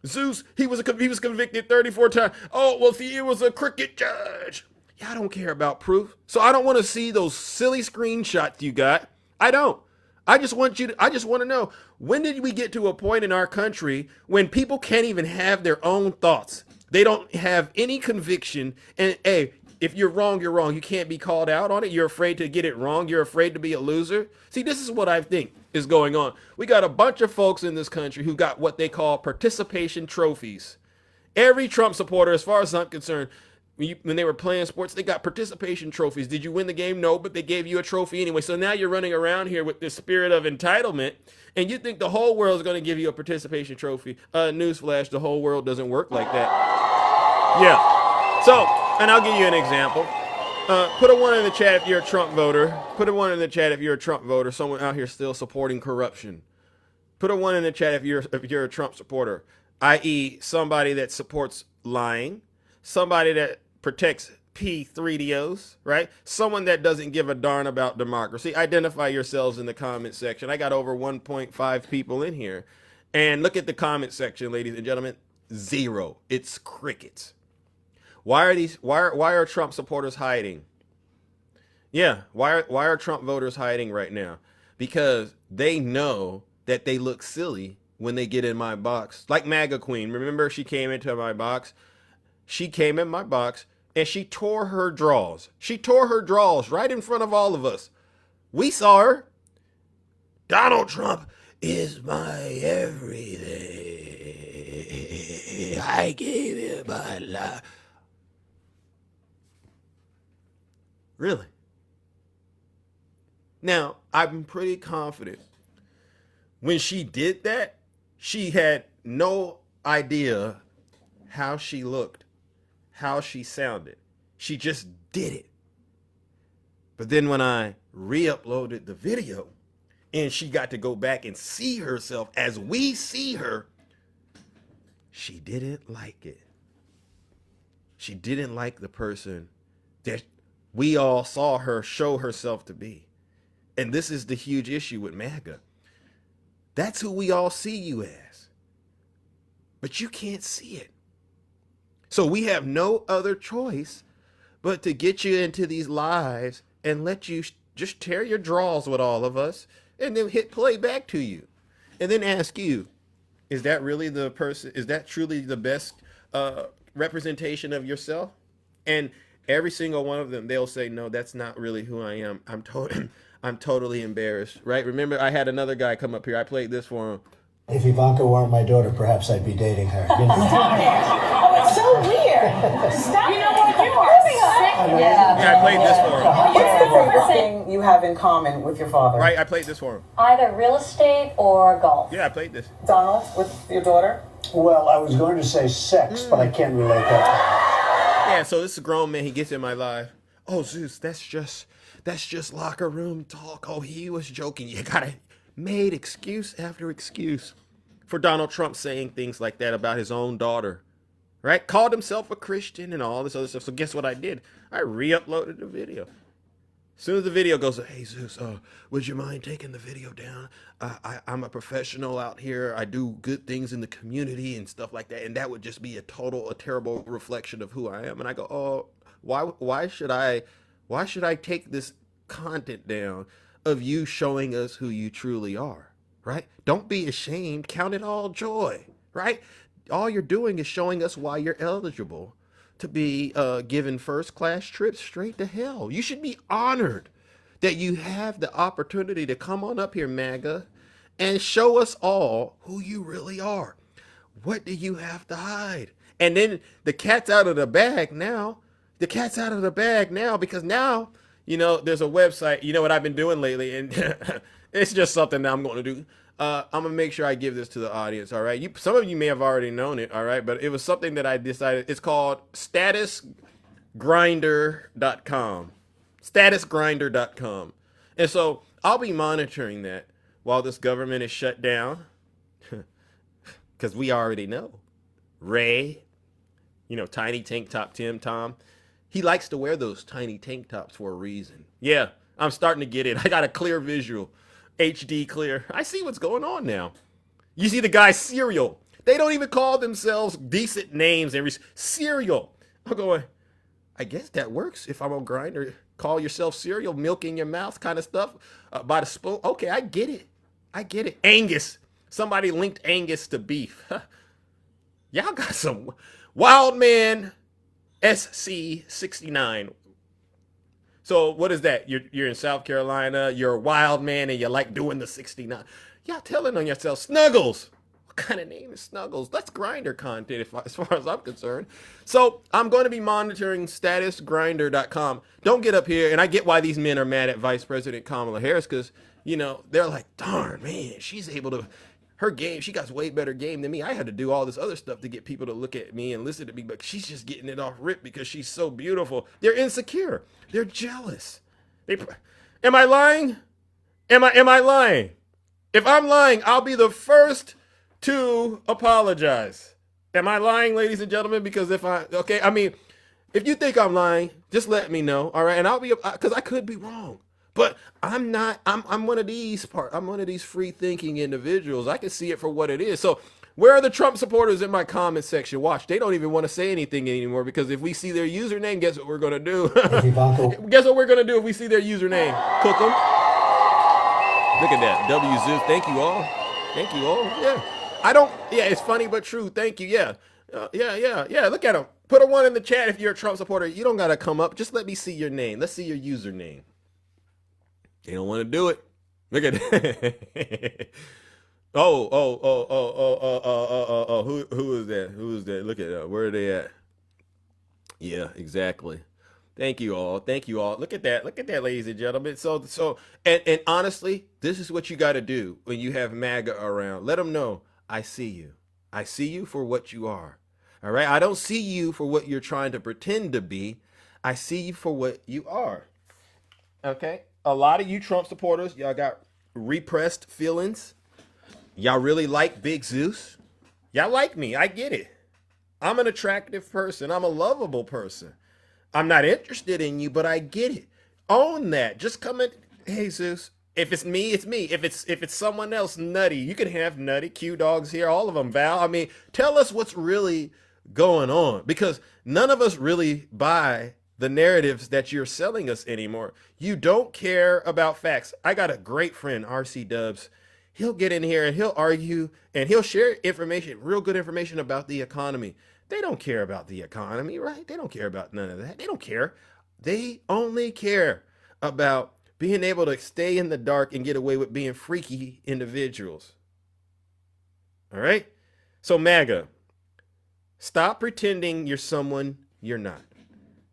Zeus, he was convicted 34 times. Oh, well, see, it was a crooked judge. Yeah, I don't care about proof. So I don't want to see those silly screenshots you got. I don't. I just want to know, when did we get to a point in our country when people can't even have their own thoughts? They don't have any conviction. And hey, if you're wrong, you're wrong. You can't be called out on it. You're afraid to get it wrong. You're afraid to be a loser. See, this is what I think is going on. We got a bunch of folks in this country who got what they call participation trophies. Every Trump supporter, as far as I'm concerned, when they were playing sports, they got participation trophies. Did you win the game? No, but they gave you a trophy anyway. So now you're running around here with this spirit of entitlement, and you think the whole world is going to give you a participation trophy. Newsflash, the whole world doesn't work like that. Yeah. So, and I'll give you an example. Put a 1 in the chat if you're a Trump voter. Put a 1 in the chat if you're a Trump voter. Someone out here still supporting corruption. Put a 1 in the chat if you're a Trump supporter, i.e., somebody that supports lying, somebody that protects P3DOs, right? Someone that doesn't give a darn about democracy. Identify yourselves in the comment section. I got over 1.5 people in here. And look at the comment section, ladies and gentlemen. 0. It's crickets. Why are Trump supporters hiding? Yeah, why are Trump voters hiding right now? Because they know that they look silly when they get in my box. Like MAGA Queen. Remember, she came into my box? She came in my box and she tore her drawers. She tore her drawers right in front of all of us. We saw her. Donald Trump is my everything. I gave him my life. Really? Now, I'm pretty confident when she did that, she had no idea how she looked, how she sounded. She just did it. But then when I re-uploaded the video and she got to go back and see herself as we see her, she didn't like it. She didn't like the person that we all saw her show herself to be. And this is the huge issue with MAGA. That's who we all see you as. But you can't see it. So we have no other choice but to get you into these lives and let you just tear your drawers with all of us and then hit play back to you. And then ask you, is that really the person? Is that truly the best representation of yourself? And every single one of them, they'll say, no, that's not really who I am. I'm totally embarrassed, right? Remember, I had another guy come up here. I played this for him. If Ivanka weren't my daughter, perhaps I'd be dating her. You know? Oh, it's so weird. Stop. You know what? You are sick. Yeah, I played this for him. What's the favorite thing you have in common with your father? Right, I played this for him. Either real estate or golf. Yeah, I played this. Donald, with your daughter? Well, I was going to say sex, but I can't relate that. Yeah, so this is a grown man. He gets in my live. Oh, Zeus, that's just locker room talk. Oh, he was joking. You gotta made excuse after excuse for Donald Trump saying things like that about his own daughter, right? Called himself a Christian and all this other stuff. So guess what I did? I re-uploaded the video. As soon as the video goes, hey Zeus, would you mind taking the video down? I'm a professional out here. I do good things in the community and stuff like that. And that would just be a terrible reflection of who I am. And I go, oh, why should I take this content down of you showing us who you truly are, right? Don't be ashamed. Count it all joy, right? All you're doing is showing us why you're eligible to be given first-class trips straight to hell. You should be honored that you have the opportunity to come on up here, MAGA, and show us all who you really are. What do you have to hide? And then the cat's out of the bag now. The cat's out of the bag now because now, you know, there's a website. You know what I've been doing lately, and it's just something that I'm going to do. I'm going to make sure I give this to the audience, all right? Some of you may have already known it, all right? But it was something that I decided. It's called statusgrinder.com. Statusgrinder.com. And so I'll be monitoring that while this government is shut down because we already know. Ray, you know, Tiny Tank Top Tim Tom, He likes to wear those tiny tank tops for a reason. Yeah, I'm starting to get it. I got a clear visual. HD clear. I see what's going on now. You see the guy Cereal. They don't even call themselves decent names. Cereal. I'm going, I guess that works if I'm on Grindr. Call yourself Cereal, milk in your mouth kind of stuff by the spoon. Okay, I get it. I get it. Angus. Somebody linked Angus to beef. Y'all got some wild man SC69. So what is that? You're in South Carolina. You're a wild man and you like doing the 69. Y'all telling on yourself. Snuggles. What kind of name is Snuggles? That's Grindr content as far as I'm concerned. So I'm going to be monitoring statusgrinder.com. Don't get up here. And I get why these men are mad at Vice President Kamala Harris because, you know, they're like, darn, man, she's able to, her game, she got way better game than me. I had to do all this other stuff to get people to look at me and listen to me, but she's just getting it off rip because she's so beautiful. They're insecure. They're jealous. Am I lying? Am I lying? If I'm lying, I'll be the first to apologize. Am I lying, ladies and gentlemen? Because if you think I'm lying, just let me know, all right? And I'll be, because I could be wrong. But I'm not, I'm one of these free thinking individuals. I can see it for what it is. So where are the Trump supporters in my comment section? Watch, they don't even want to say anything anymore because if we see their username, guess what we're going to do? Guess what we're going to do if we see their username? Cook them. Look at that. W Zeus. Thank you all. Thank you all. Yeah. It's funny but true. Thank you. Yeah. Yeah. Look at them. Put a 1 in the chat if you're a Trump supporter. You don't got to come up. Just let me see your name. Let's see your username. They don't want to do it. Look at it. Who is that? Who is that? Look at that. Where are they at? Yeah, exactly. Thank you all. Look at that. Look at that, ladies and gentlemen. And honestly, this is what you got to do when you have MAGA around. Let them know, I see you. I see you for what you are. All right. I don't see you for what you're trying to pretend to be. I see you for what you are. Okay. A lot of you Trump supporters, y'all got repressed feelings. Y'all really like Big Zeus. Y'all like me. I get it. I'm an attractive person. I'm a lovable person. I'm not interested in you, but I get it. Own that. Just come in. Hey, Zeus. If it's me, it's me. If it's someone else, Nutty. You can have Nutty, Q Dogs here, all of them, Val. I mean, tell us what's really going on because none of us really buy the narratives that you're selling us anymore. You don't care about facts. I got a great friend, RC Dubs. He'll get in here and he'll argue and he'll share information, real good information about the economy. They don't care about the economy, right? They don't care about none of that. They don't care. They only care about being able to stay in the dark and get away with being freaky individuals. All right? So MAGA, stop pretending you're someone you're not.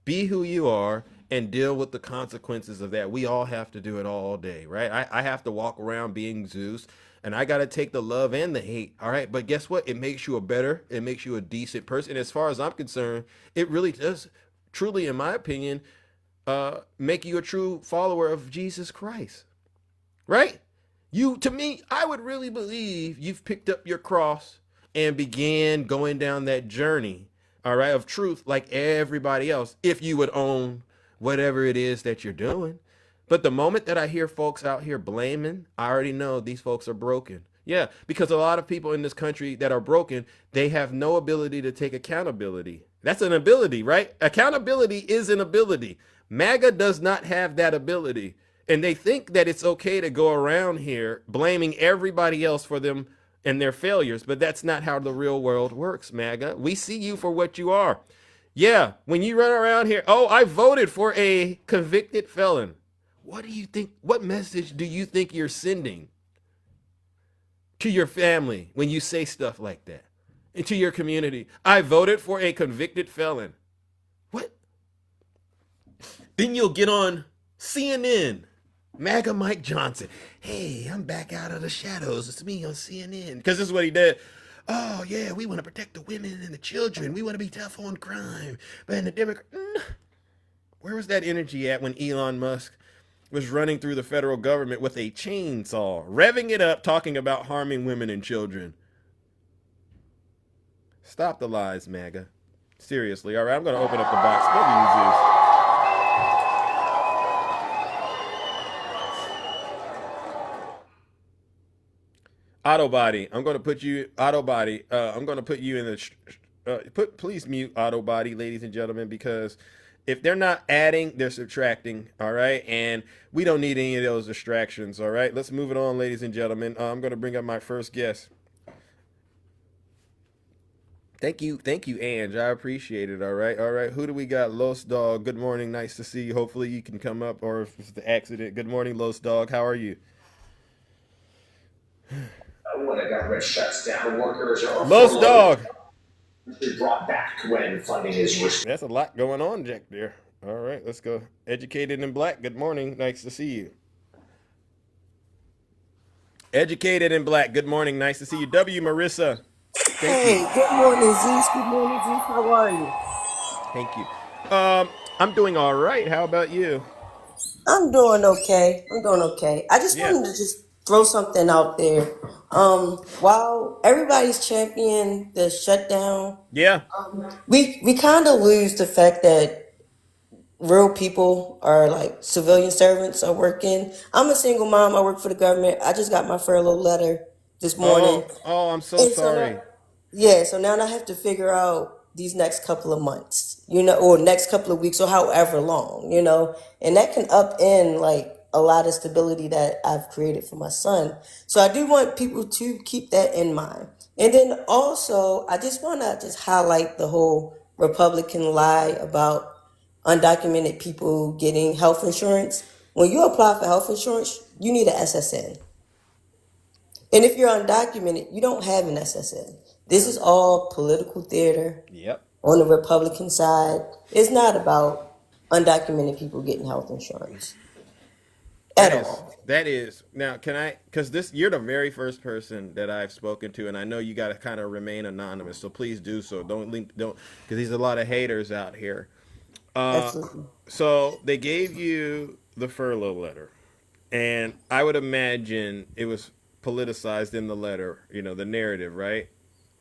Be who you are and deal with the consequences of that. We all have to do it all day, right? I have to walk around being Zeus and I got to take the love and the hate. All right. But guess what? It makes you it makes you a decent person. And as far as I'm concerned, it really does truly, in my opinion, make you a true follower of Jesus Christ, right? To me, I would really believe you've picked up your cross and began going down that journey, all right, of truth like everybody else, if you would own whatever it is that you're doing. But the moment that I hear folks out here blaming, I already know these folks are broken. Yeah, because a lot of people in this country that are broken, they have no ability to take accountability. That's an ability, right? Accountability is an ability. MAGA does not have that ability. And they think that it's okay to go around here blaming everybody else for them and their failures. But that's not how the real world works, MAGA. We see you for what you are. Yeah, when you run around here, oh, I voted for a convicted felon. What do you think? What message do you think you're sending to your family when you say stuff like that? And to your community? I voted for a convicted felon. What? Then you'll get on CNN. MAGA Mike Johnson. Hey, I'm back out of the shadows. It's me on CNN. Because this is what he did. Oh, yeah, we want to protect the women and the children. We want to be tough on crime. But in the Democrat... Where was that energy at when Elon Musk was running through the federal government with a chainsaw, revving it up, talking about harming women and children? Stop the lies, MAGA. Seriously. All right, I'm going to open up the box. What do you use? Auto body. I'm going to put you auto body. I'm going to put you in the please mute auto body, ladies and gentlemen, because if they're not adding, they're subtracting. All right, and we don't need any of those distractions. All right, let's move it on, ladies and gentlemen. I'm going to bring up my first guest. Thank you, Ange. I appreciate it. All right. Who do we got? Los Dog. Good morning. Nice to see you. Hopefully you can come up, or if it's the accident. Good morning, Los Dog. How are you? When a government shuts down, workers are Los Dog. Brought back when funding is restricted. That's a lot going on, Jack. There. All right, let's go. Educated in Black. Good morning. Nice to see you. Educated in Black. Good morning. Nice to see you. W. Marissa. Hey, good morning, Zeus. Good morning, Zeus. How are you? Thank you. I'm doing all right. How about you? I'm doing okay. I just wanted to just throw something out there. While everybody's championing the shutdown, we kind of lose the fact that real people are like civilian servants are working. I'm a single mom. I work for the government. I just got my furlough letter this morning. Oh, I'm so sorry. So now I have to figure out these next couple of months, or next couple of weeks or however long, and that can upend like a lot of stability that I've created for my son. So I do want people to keep that in mind. And then also, I just want to just highlight the whole Republican lie about undocumented people getting health insurance. When you apply for health insurance, you need an SSN. And if you're undocumented, you don't have an SSN. This is all political theater. On the Republican side. It's not about undocumented people getting health insurance. That is now. Can I? Because you're the very first person that I've spoken to, and I know you got to kind of remain anonymous. So please do so. Don't, because there's a lot of haters out here. Absolutely. So they gave you the furlough letter, and I would imagine it was politicized in the letter. The narrative, right?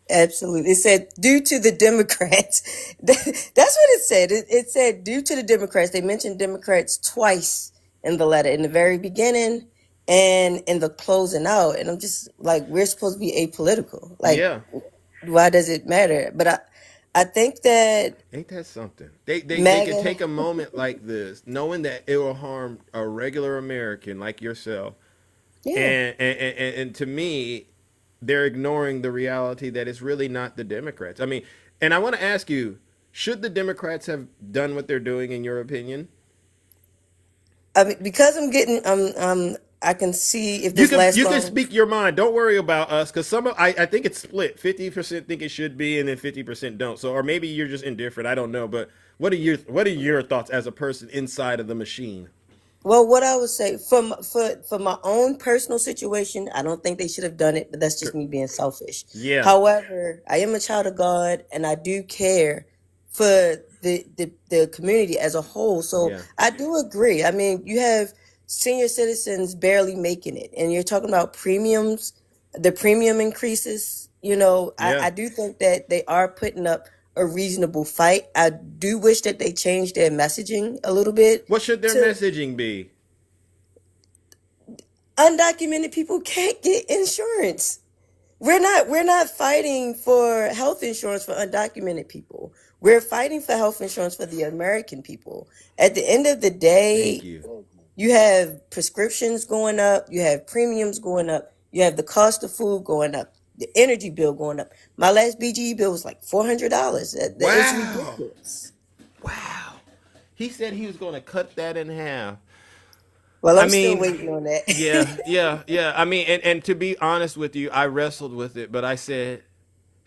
Absolutely. It said, due to the Democrats. That's what it said. It said, due to the Democrats. They mentioned Democrats twice in the letter, in the very beginning and in the closing out. And I'm just like, we're supposed to be apolitical. Like, why does it matter? But I think that... Ain't that something? They can take a moment like this, knowing that it will harm a regular American like yourself. And to me, they're ignoring the reality that it's really not the Democrats. I mean, and I want to ask you, should the Democrats have done what they're doing, in your opinion? I mean, because I can see if this you can speak your mind. Don't worry about us, because I think it's split. 50% think it should be, and then 50% don't. So, or maybe you're just indifferent. I don't know. But what are your thoughts as a person inside of the machine? Well, what I would say for my own personal situation, I don't think they should have done it, but that's just me being selfish. Yeah. However, I am a child of God, and I do care for the community as a whole. So I do agree. I mean, you have senior citizens barely making it, and you're talking about premiums, the premium increases. I do think that they are putting up a reasonable fight. I do wish that they changed their messaging a little bit. What should their messaging be? Undocumented people can't get insurance. We're not fighting for health insurance for undocumented people. We're fighting for health insurance for the American people. At the end of the day, you have prescriptions going up, you have premiums going up, you have the cost of food going up, the energy bill going up. My last BGE bill was like $400. That is ridiculous. Wow. He said he was going to cut that in half. Well, I'm still waiting on that. Yeah. I mean, and to be honest with you, I wrestled with it, but I said,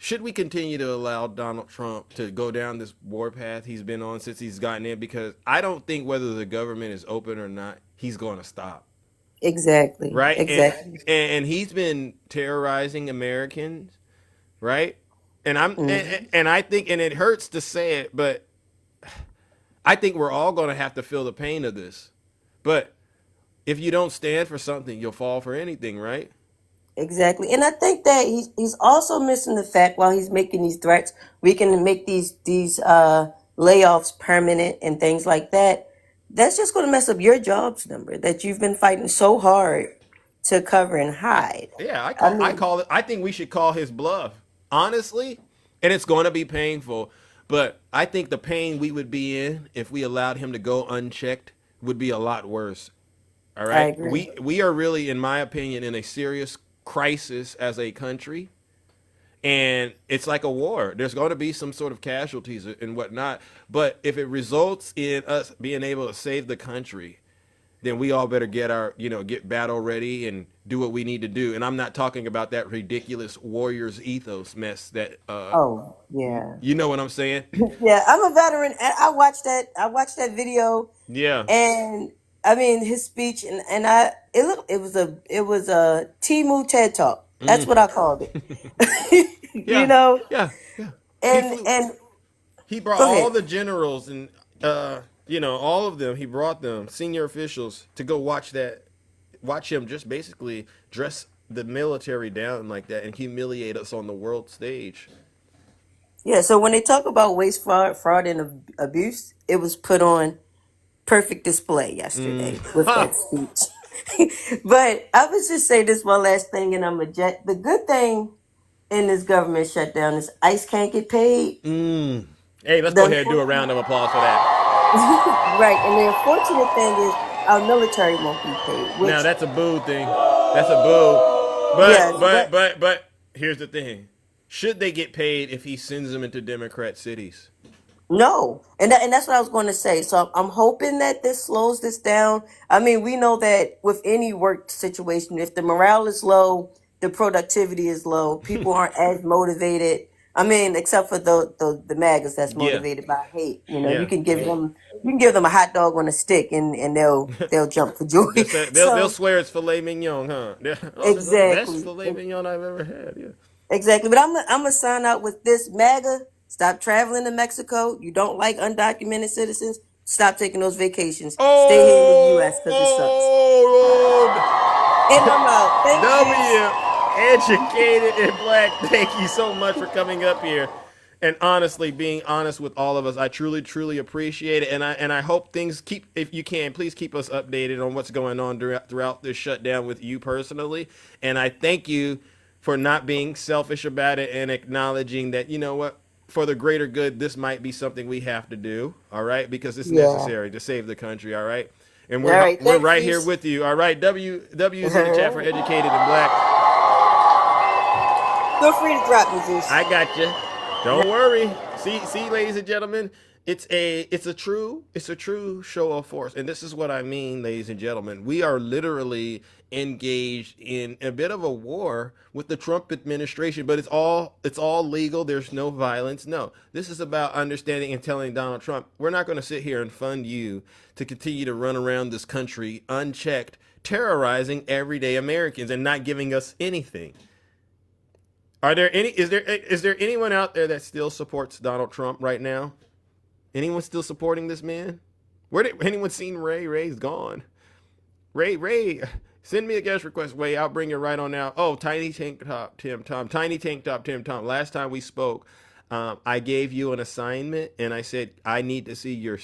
should we continue to allow Donald Trump to go down this warpath he's been on since he's gotten in? Because I don't think whether the government is open or not, he's going to stop. Exactly. Right? Exactly. And he's been terrorizing Americans, right? And and I think, and it hurts to say it, but I think we're all going to have to feel the pain of this. But if you don't stand for something, you'll fall for anything, right? Exactly. And I think that he's also missing the fact while he's making these threats, we can make these layoffs permanent and things like that. That's just going to mess up your jobs number that you've been fighting so hard to cover and hide. Yeah, I I mean, call it. I think we should call his bluff, honestly, and it's going to be painful. But I think the pain we would be in if we allowed him to go unchecked would be a lot worse. All I right, agree. we are really, in my opinion, in a serious crisis as a country, and it's like a war. There's going to be some sort of casualties and whatnot. But if it results in us being able to save the country, then we all better get our, get battle ready and do what we need to do. And I'm not talking about that ridiculous warriors ethos mess that, Oh, yeah. you know what I'm saying? Yeah, I'm a veteran and I watched that video Yeah. and I mean his speech and it was a Timu TED Talk. That's what I called it. Yeah. You know, Yeah. Yeah. He and flew. and He brought go ahead. all the generals and, all of them. He brought them, senior officials, to go watch him just basically dress the military down like that and humiliate us on the world stage. Yeah, so when they talk about waste, fraud, and abuse, it was put on perfect display yesterday with that speech. But I would just say this one last thing, and I'm a jet. The good thing in this government shutdown is ICE can't get paid. Hey, let's The go ahead and do a unfor- round of applause for that. right, and the unfortunate thing is our military won't be paid. Now Which, that's a boo thing. That's a boo. yes, But here's the thing. Should they get paid if he sends them into Democrat cities? no, and that's what I was going to say. So I'm hoping that this slows this down. I mean, we know that with any work situation, if the morale is low, the productivity is low. People aren't as motivated. I mean, except for the MAGAs that's Yeah. motivated by hate. You know, Yeah. you can give them a hot dog on a stick and they'll jump for joy. They'll So swear it's filet mignon, huh? Oh, this is the best exactly, filet mignon I've ever had. Yeah. exactly. But I'm gonna sign out with this MAGA. Stop traveling to Mexico. You don't like undocumented citizens. Stop taking those vacations. Stay here in the U.S. because it sucks. Oh, And I'm out. Thank you. W, educated and black. Thank you so much for coming up here. And honestly, being honest with all of us, I truly, truly appreciate it. And I hope things keep, if you can, please keep us updated on what's going on throughout this shutdown with you personally. And I thank you for not being selfish about it and acknowledging that, you know what, for the greater good, this might be something we have to do. All right, because it's Yeah. necessary to save the country. All right. And All right. we're Thanks, right here Zeus. with you. All right, W's in the chat for educated and black. Feel free to drop me, Zeus. I got you. Don't worry. See, ladies and gentlemen, it's a true show of force, and this is what I mean, ladies and gentlemen. We are literally engaged in a bit of a war with the Trump administration, but it's all legal. There's no violence. No, this is about understanding and telling Donald Trump, we're not going to sit here and fund you to continue to run around this country unchecked, terrorizing everyday Americans and not giving us anything. Is there anyone out there that still supports Donald Trump right now? Anyone still supporting this man? Where did anyone seen Ray? Ray's gone. Ray, send me a guest request. Wait, I'll bring it right on now. Oh, Tiny Tank Top Tim Tom. Tiny Tank Top Tim Tom. Last time we spoke, I gave you an assignment and I said I need to see your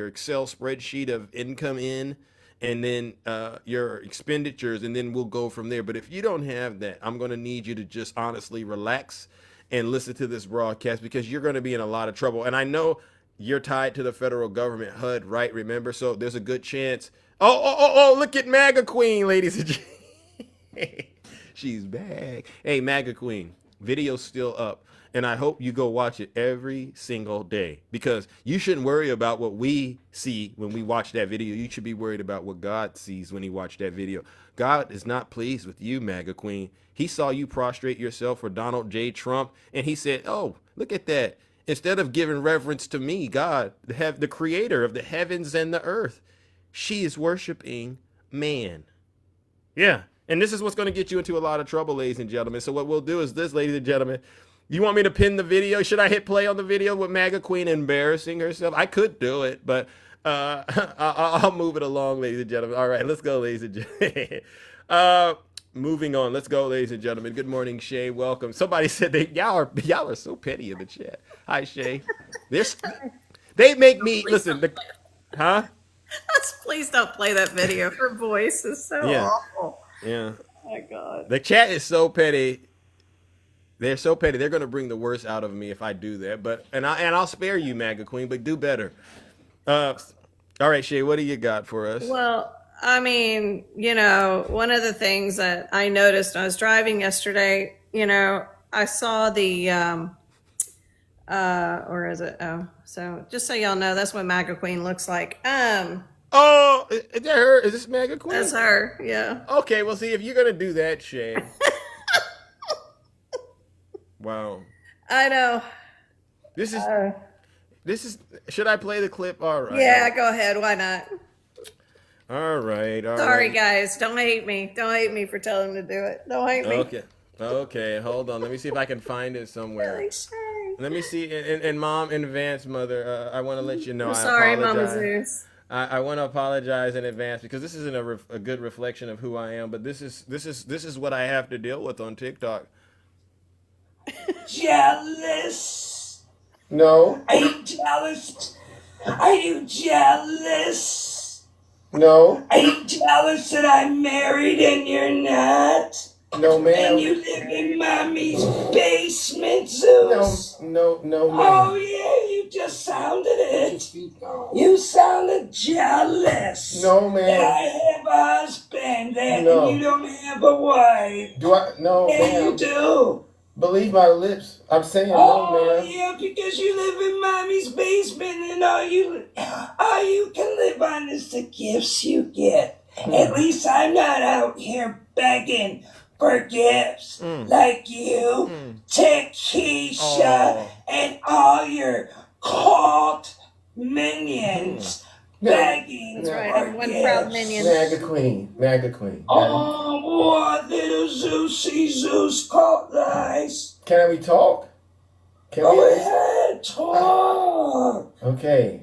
Excel spreadsheet of income in and then your expenditures, and then we'll go from there. But if you don't have that, I'm going to need you to just honestly relax and listen to this broadcast, because you're going to be in a lot of trouble. And I know you're tied to the federal government, HUD, right? Remember? So there's a good chance. Oh, look at MAGA Queen, ladies and gentlemen. She's back. Hey, MAGA Queen, video's still up. And I hope you go watch it every single day, because you shouldn't worry about what we see when we watch that video. You should be worried about what God sees when he watched that video. God is not pleased with you, MAGA Queen. He saw you prostrate yourself for Donald J. Trump, and he said, oh, look at that. Instead of giving reverence to me, God, the creator of the heavens and the earth, she is worshiping man. Yeah. And this is what's going to get you into a lot of trouble, ladies and gentlemen. So what we'll do is this, ladies and gentlemen. You want me to pin the video? Should I hit play on the video with MAGA Queen embarrassing herself? I could do it, but I'll move it along, ladies and gentlemen. All right, let's go, ladies and gentlemen. moving on. Let's go, ladies and gentlemen. Good morning, Shay. Welcome. Somebody said y'all are so petty in the chat. Hi, Shay. They make me listen. Huh? Please don't play that video. Her voice is so awful. Yeah. Oh my God. The chat is so petty. They're so petty. They're gonna bring the worst out of me if I do that. But I'll spare you, MAGA Queen. But do better. All right, Shay. What do you got for us? Well, I mean, one of the things that I noticed when I was driving yesterday, I saw the or is it? Oh, so just so y'all know, that's what MAGA Queen looks like. Oh, is that her? Is this MAGA Queen? That's her. Yeah. Okay. Well, see if you're gonna do that, Shay. Wow. I know. This is. Should I play the clip? All right. Yeah, go ahead. Why not? All right. Sorry, guys. Don't hate me. Don't hate me for telling them to do it. Don't hate me. Okay. Hold on. Let me see if I can find it somewhere. Really sorry. Let me see. And Mom, in advance, Mother, I want to let you know. I'm sorry, Mama Zeus. I want to apologize in advance because this isn't a good reflection of who I am. But this is what I have to deal with on TikTok. Jealous. No. Are you jealous? Are you jealous? No. Are you jealous that I'm married and you're not? No, ma'am. And you live in mommy's basement, Zeus? No, ma'am. Oh, yeah, you just sounded it. You sounded jealous. No, ma'am. That I have a husband and you don't have a wife. Do I? No, ma'am. You do. Believe my lips. I'm saying no, ma'am. Yeah, because you live in mommy's basement and all you can live on is the gifts you get. At least I'm not out here begging for gifts like you, Takesha, and all your cult minions begging That's right. for I'm one gifts. proud minion. MAGA Queen. Oh, what little Zeus cult lies. Can we talk? Go ahead, talk. Okay.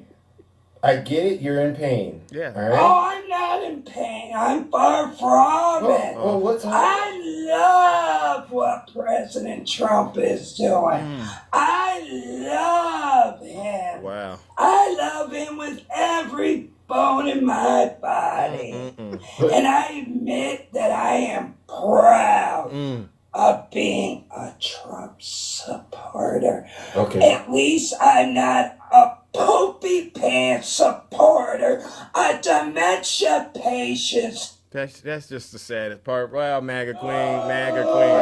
I get it. You're in pain. Yeah. All right. Oh, I'm not in pain. I'm far from it. Oh, what's on? I love what President Trump is doing. I love him. Wow. I love him with every bone in my body. And I admit that I am proud of being a Trump supporter. Okay. At least I'm not a poopy pants supporter, a dementia patient. That's just the saddest part. Well, MAGA Queen, MAGA Queen,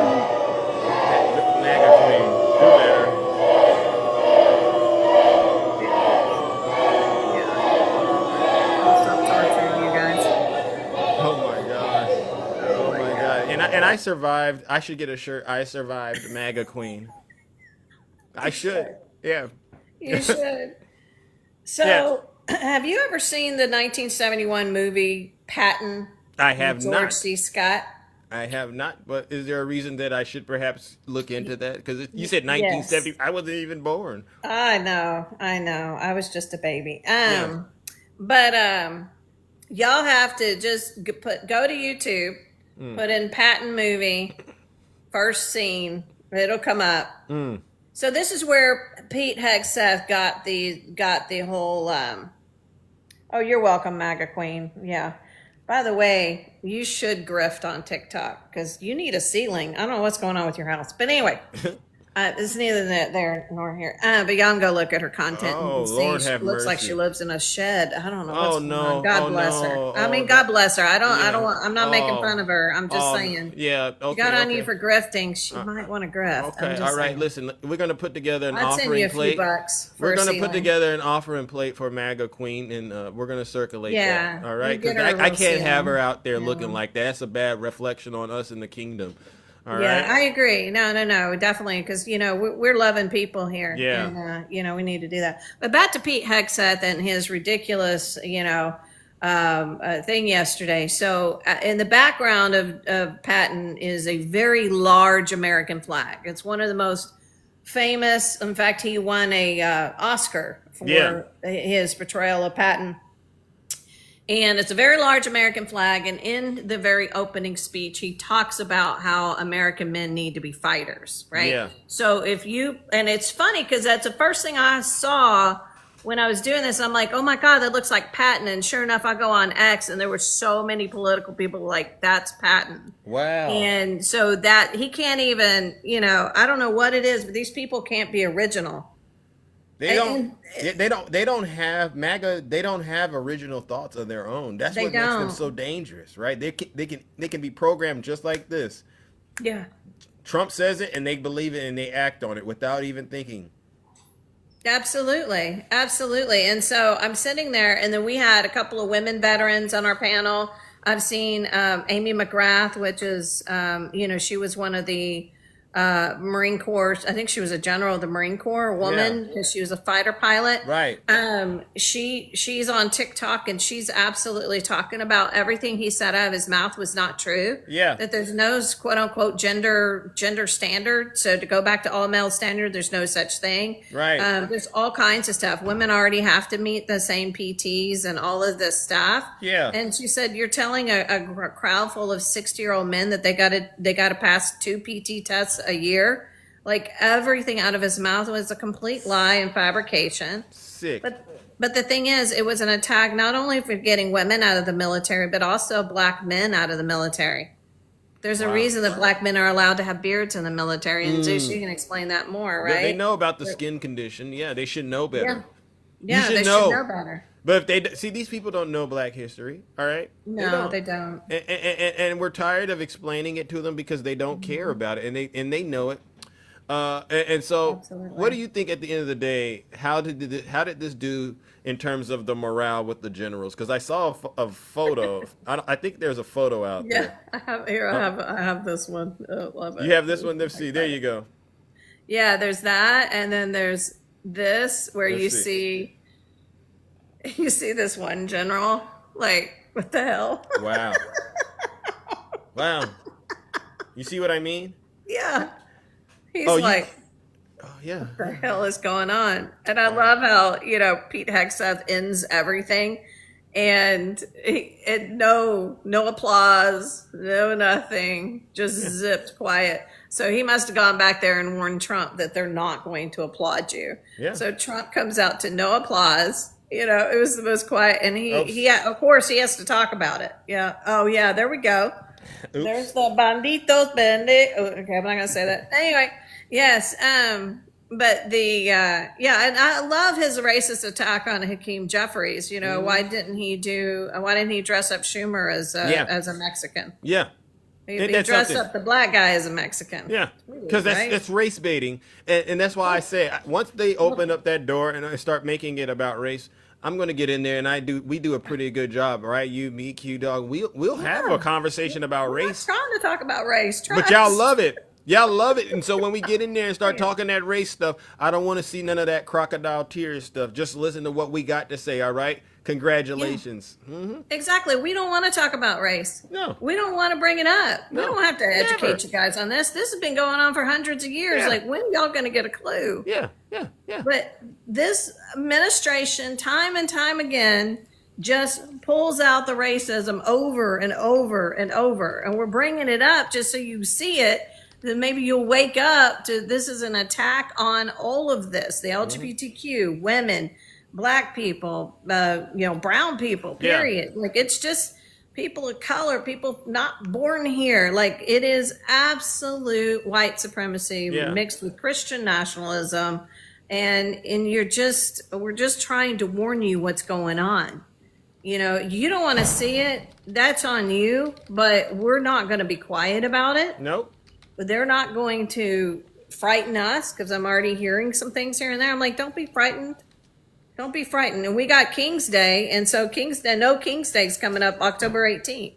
MAGA Queen. Do better. Stop torturing you guys. Oh my god. And I survived. I should get a shirt. I survived MAGA Queen. I should. Yeah. You should. So, have you ever seen the 1971 movie Patton? I have George not. C. Scott. I have not. But is there a reason that I should perhaps look into that? Because you said 1970. Yes. I wasn't even born. I know. I was just a baby. But y'all have to just go to YouTube, put in Patton movie, first scene. It'll come up. So this is where Pete Hegseth got the whole. Oh, you're welcome, MAGA Queen. Yeah. By the way, you should grift on TikTok because you need a ceiling. I don't know what's going on with your house, but anyway, it's neither there nor here. But y'all can go look at her content and see. Lord She have looks like mercy. she lives in a shed. I don't know what's going on. God God bless her. I mean, God bless her. I'm not making fun of her. I'm just saying. Yeah. Okay. She got on you for grifting. She might want to grift. Okay. All right. Listen, we're gonna put together an I'd send you offering a few plate. bucks for We're a gonna ceiling. put together an offering plate for MAGA Queen, and we're gonna circulate Yeah, that. All right. you get Because her a I little can't have her ceiling. out there looking like that. That's a bad reflection on us in the kingdom. All Yeah, right. I agree. No, definitely, because we're loving people here. Yeah. And, we need to do that. But back to Pete Hegseth and his ridiculous, thing yesterday. So in the background of Patton is a very large American flag. It's one of the most famous. In fact, he won a Oscar for his portrayal of Patton. And it's a very large American flag. And in the very opening speech, he talks about how American men need to be fighters, right? Yeah. So and it's funny because that's the first thing I saw when I was doing this. I'm like, oh my God, that looks like Patton. And sure enough, I go on X and there were so many political people like, that's Patton. Wow. And so that he can't even, I don't know what it is, but these people can't be original. They don't have MAGA. They don't have original thoughts of their own. That's what makes them so dangerous, right? They can be programmed just like this. Yeah. Trump says it and they believe it and they act on it without even thinking. Absolutely. And so I'm sitting there, and then we had a couple of women veterans on our panel. I've seen Amy McGrath, which is, she was one of the Marine Corps. I think she was a general of the Marine Corps, a woman, because she was a fighter pilot. Right. She's on TikTok, and she's absolutely talking about everything he said out of his mouth was not true. Yeah. That there's no quote unquote gender standard. So to go back to all male standard, there's no such thing. Right. There's all kinds of stuff. Women already have to meet the same PTs and all of this stuff. Yeah. And she said, you're telling a crowd full of 60-year-old men that they got to pass 2 PT tests a year. Like, everything out of his mouth was a complete lie and fabrication. Sick. But the thing is, it was an attack not only for getting women out of the military, but also black men out of the military. There's a reason that black men are allowed to have beards in the military, and Zeus, you can explain that more, right? They know about the skin condition. Yeah, they should know better. Yeah, they should know better. But if they see, these people don't know Black history, all right? No, they don't. And we're tired of explaining it to them because they don't care about it, and they know it. And so, Absolutely. What do you think at the end of the day? How did this do in terms of the morale with the generals? Because I saw a photo. I think there's a photo out there. Yeah, I have this one. Love it. You have this one. Let's see. There you go. Yeah, there's that, and then there's this where you see this one general. Like, what the hell? Wow. Wow. You see what I mean? Yeah. He's Oh, yeah. What the hell is going on? And I love how, Pete Hegseth ends everything, and no applause, no nothing, just zipped quiet. So he must have gone back there and warned Trump that they're not going to applaud you. Yeah. So Trump comes out to no applause. It was the most quiet, and he of course he has to talk about it. Yeah. Oh yeah, there we go. Oops. There's the banditos bandit. Oh, okay, I'm not gonna say that. Anyway, yes. But and I love his racist attack on Hakeem Jeffries. Why didn't he dress up Schumer as a Mexican? Yeah. He dressed up the black guy as a Mexican. Yeah, because that's race baiting, and that's why I say once they open up that door and start making it about race, I'm going to get in there, and we do a pretty good job, right? You, me, Q Dog, we'll have a conversation about race. We're not trying to talk about race, but y'all love it. Y'all love it, and so when we get in there and start talking that race stuff, I don't want to see none of that crocodile tears stuff. Just listen to what we got to say, all right? Congratulations. Yeah. Mm-hmm. Exactly. We don't want to talk about race. No. We don't want to bring it up. No. We don't have to educate you guys on this. This has been going on for hundreds of years. Yeah. Like, when y'all going to get a clue? Yeah. But this administration, time and time again, just pulls out the racism over and over and over. And we're bringing it up just so you see it. Then maybe you'll wake up to this is an attack on all of this, the LGBTQ, women, black people, brown people, period. Yeah. Like, it's just people of color, people not born here. Like, it is absolute white supremacy mixed with Christian nationalism. And we're just trying to warn you what's going on. You don't want to see it. That's on you, but we're not going to be quiet about it. Nope. They're not going to frighten us, because I'm already hearing some things here and there. I'm like, don't be frightened. Don't be frightened. And we got King's Day. And so King's Day is coming up October 18th.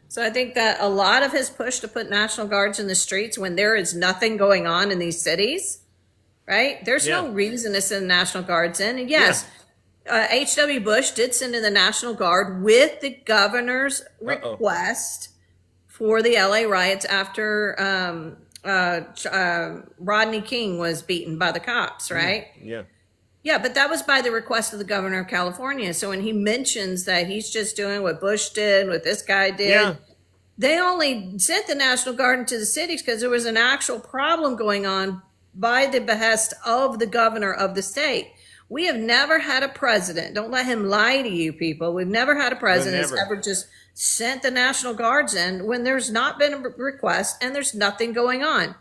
So I think that a lot of his push to put National Guards in the streets when there is nothing going on in these cities, right? There's no reason to send National Guards in. And yes, H.W. Bush did send in the National Guard with the governor's request for the LA riots after Rodney King was beaten by the cops, right? Yeah. Yeah, but that was by the request of the governor of California. So when he mentions that he's just doing what Bush did, what this guy did, Yeah. they only sent the National Guard into the cities because there was an actual problem going on by the behest of the governor of the state. We have never had a president, don't let him lie to you people. We've never had a president that's ever just sent the National Guards in when there's not been a request and there's nothing going on.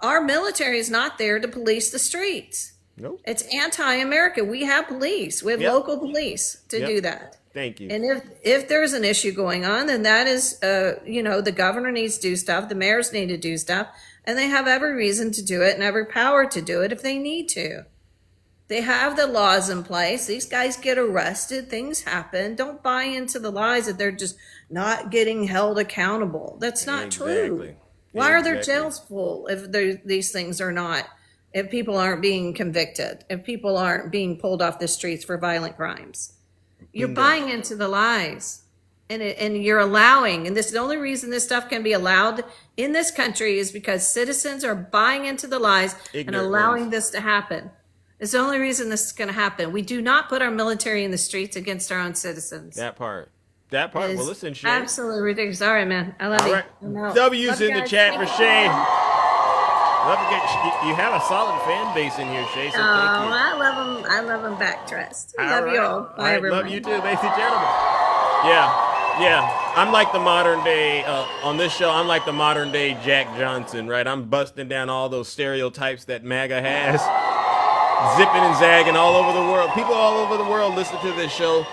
Our military is not there to police the streets. Nope. It's anti-American. We have police. We have local police to do that. Thank you. And if there's an issue going on, then that is, the governor needs to do stuff. The mayors need to do stuff. And they have every reason to do it and every power to do it if they need to. They have the laws in place. These guys get arrested. Things happen. Don't buy into the lies that they're just not getting held accountable. That's not true. Why are their jails full if these things are not? If people aren't being convicted, if people aren't being pulled off the streets for violent crimes, you're buying into the lies, and you're allowing. And the only reason this stuff can be allowed in this country is because citizens are buying into the lies and allowing this to happen. It's the only reason this is going to happen. We do not put our military in the streets against our own citizens. That part. Well, listen, Shay. Absolutely ridiculous. All right, man. I love you. All right. W's in the chat for Shay. You have a solid fan base in here, Shay. So thank you. I love them. I love them back dressed. Love you all. Bye, everyone. Love you too, ladies and gentlemen. Yeah. I'm like the modern day on this show. I'm like the modern day Jack Johnson, right? I'm busting down all those stereotypes that MAGA has, zipping and zagging all over the world. People all over the world listen to this show.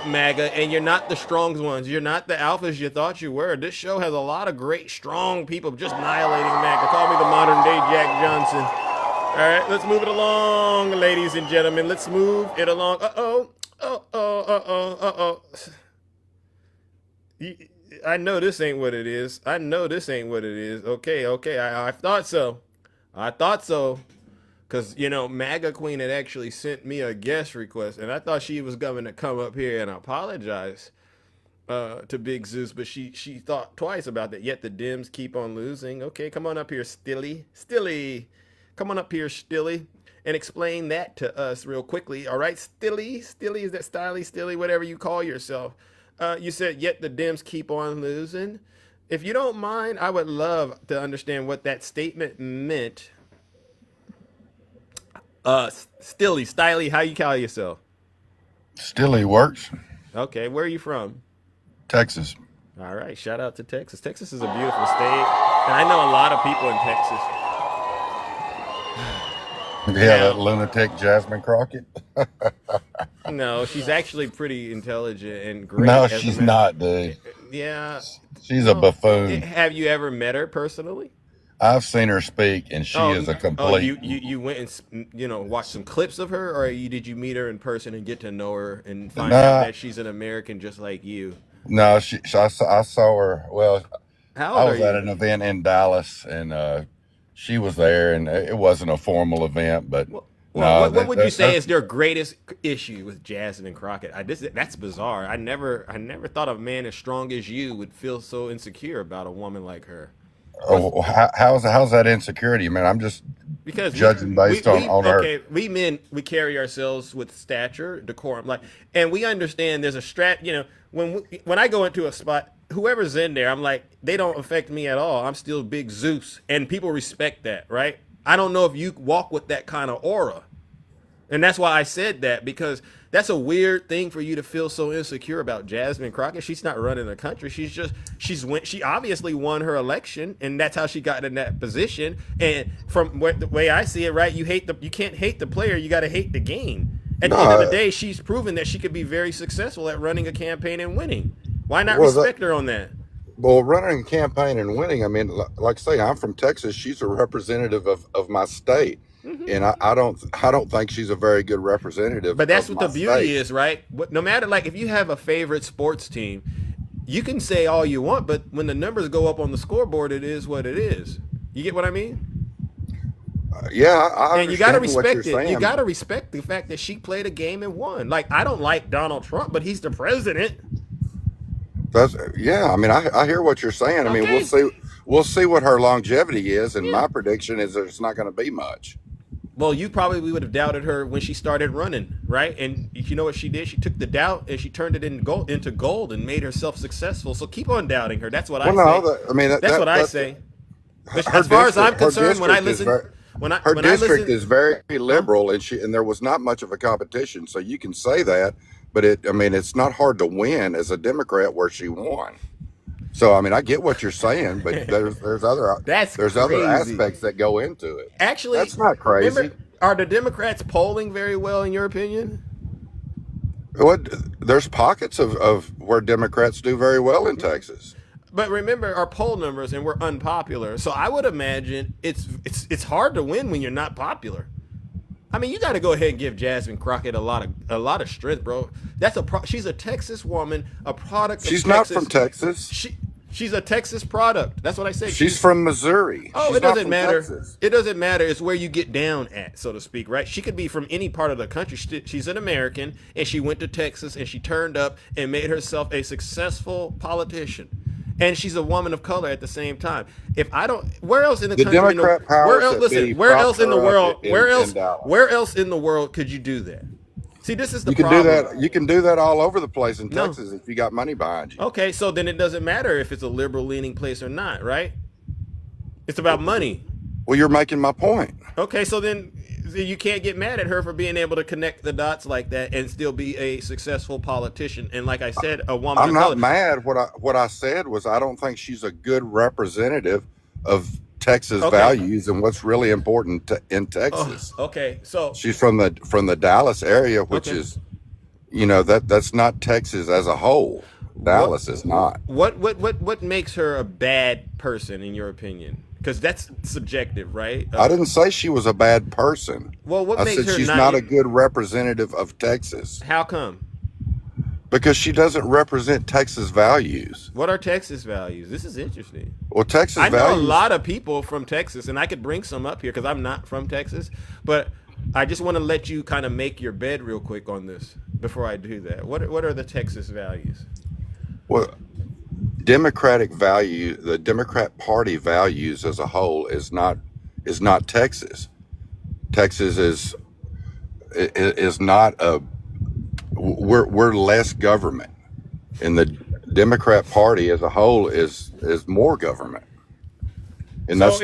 MAGA, and you're not the strong ones. You're not the alphas you thought you were. This show has a lot of great, strong people just annihilating MAGA. Call me the modern day Jack Johnson. All right, let's move it along, ladies and gentlemen. Let's move it along. I know this ain't what it is. Okay. I thought so. Because, MAGA Queen had actually sent me a guest request, and I thought she was going to come up here and apologize to Big Zeus, but she thought twice about that. Yet the Dems keep on losing. Okay, come on up here, Stilly. Come on up here, Stilly, and explain that to us real quickly. All right, Stilly, is that Styly, Stilly, whatever you call yourself. You said, yet the Dems keep on losing. If you don't mind, I would love to understand what that statement meant. Styly, how you call yourself? Stilly works. Okay, where are you from? Texas. All right, shout out to Texas. Texas is a beautiful state, and I know a lot of people in Texas. Yeah, that lunatic Jasmine Crockett. No, she's actually pretty intelligent and great. No, she's not, dude. Yeah. She's a buffoon. Have you ever met her personally? I've seen her speak, and she is a complete. You went and watched some clips of her, or did you meet her in person and get to know her and find out that she's an American just like you? No, I saw her. Well, I was at an event in Dallas, and she was there, and it wasn't a formal event, but. What would you say is their greatest issue with Jasmine Crockett? That's bizarre. I never thought a man as strong as you would feel so insecure about a woman like her. Oh, how's that insecurity, man? I'm just judging based on her. Okay, we men, we carry ourselves with stature, decorum, and we understand there's a when I go into a spot, whoever's in there, I'm like, they don't affect me at all. I'm still Big Zeus, and people respect that, right? I don't know if you walk with that kind of aura. And that's why I said that, because that's a weird thing for you to feel so insecure about Jasmine Crockett. She's not running the country. She obviously won her election, and that's how she got in that position. And from the way I see it, right, you can't hate the player, you got to hate the game. At the end of the day, she's proven that she could be very successful at running a campaign and winning. Why not respect her on that? Well, running a campaign and winning, I mean, like I say, I'm from Texas. She's a representative of my state. Mm-hmm. And I don't think she's a very good representative. But that's what the beauty is, right? No matter, if you have a favorite sports team, you can say all you want, but when the numbers go up on the scoreboard, it is what it is. You get what I mean? Yeah, I and you got to respect it. You got to respect the fact that she played a game and won. I don't like Donald Trump, but he's the president. I mean, I hear what you're saying. Okay. I mean, we'll see what her longevity is, and my prediction is that it's not going to be much. Well, you probably would have doubted her when she started running, right? And you know what she did? She took the doubt and she turned it into gold and made herself successful. So keep on doubting her. That's what I say. That's what I say. As far as I'm concerned, when I listen, her district is very liberal, and there was not much of a competition. So you can say that, but it's not hard to win as a Democrat where she won. So I mean, I get what you're saying, but there's other aspects that go into it. Actually, that's not crazy. Remember, are the Democrats polling very well in your opinion? There's pockets of where Democrats do very well in Texas. But remember our poll numbers, and we're unpopular. So I would imagine it's hard to win when you're not popular. I mean, you got to go ahead and give Jasmine Crockett a lot of strength, bro. She's a Texas woman, a product. She's not from Texas. She's a Texas product. That's what I say. She's from Missouri. Oh, it doesn't matter. It doesn't matter. It's where you get down at, so to speak, right? She could be from any part of the country. She's an American, and she went to Texas, and she turned up and made herself a successal politician. And she's a woman of color at the same time. If I don't, where else in the country? Democrat powers where else in the world? Where else in the world could you do that? See, this is the problem. Do that. You can do that all over the place in Texas if you got money behind you. Okay, so then it doesn't matter if it's a liberal-leaning place or not, right? It's about money. Well, you're making my point. Okay, so then you can't get mad at her for being able to connect the dots like that and still be a successful politician. And like I said, a woman. I'm not mad. What I said was I don't think she's a good representative of Texas values and what's really important in Texas. Okay, so she's from the Dallas area, which is, that's not Texas as a whole. Dallas is not. What makes her a bad person in your opinion? Because that's subjective, right? I didn't say she was a bad person. Well, what makes her she's not a good representative of Texas. How come? Because she doesn't represent Texas values. What are Texas values? This is interesting. Well, Texas values. I know a lot of people from Texas, and I could bring some up here because I'm not from Texas. But I just want to let you kind of make your bed real quick on this before I do that. What are the Texas values? Well, the Democrat Party values as a whole is not Texas. Texas is not a. We're less government, and the Democrat Party as a whole is more government, and that's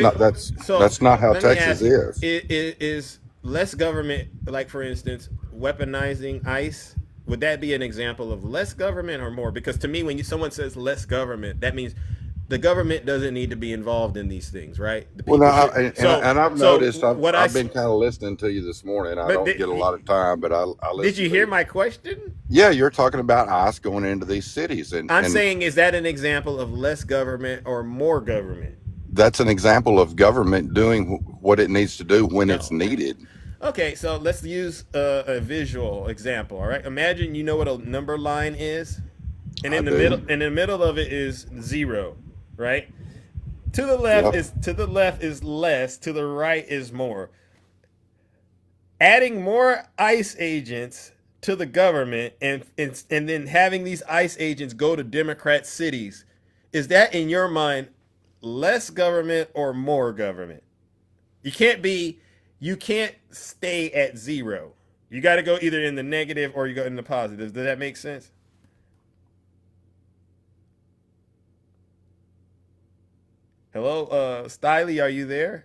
not how Texas is. Is less government, like for instance, weaponizing ICE? Would that be an example of less government or more? Because to me, when someone says less government, that means the government doesn't need to be involved in these things, right? Well, I've noticed. I've been kind of listening to you this morning. I don't get a lot of time, but I listen. Did you hear my question? Yeah, you're talking about ICE going into these cities, and I'm saying, is that an example of less government or more government? That's an example of government doing what it needs to do when it's needed. Okay, so let's use a visual example. All right, imagine you know what a number line is, and in the middle of it is 0. Right? To the left is less, to the right is more. Adding more ICE agents to the government and then having these ICE agents go to Democrat cities, is that in your mind less government or more government? You can't stay at 0. You got to go either in the negative or you go in the positive. Does that make sense? Hello, Stiley, are you there?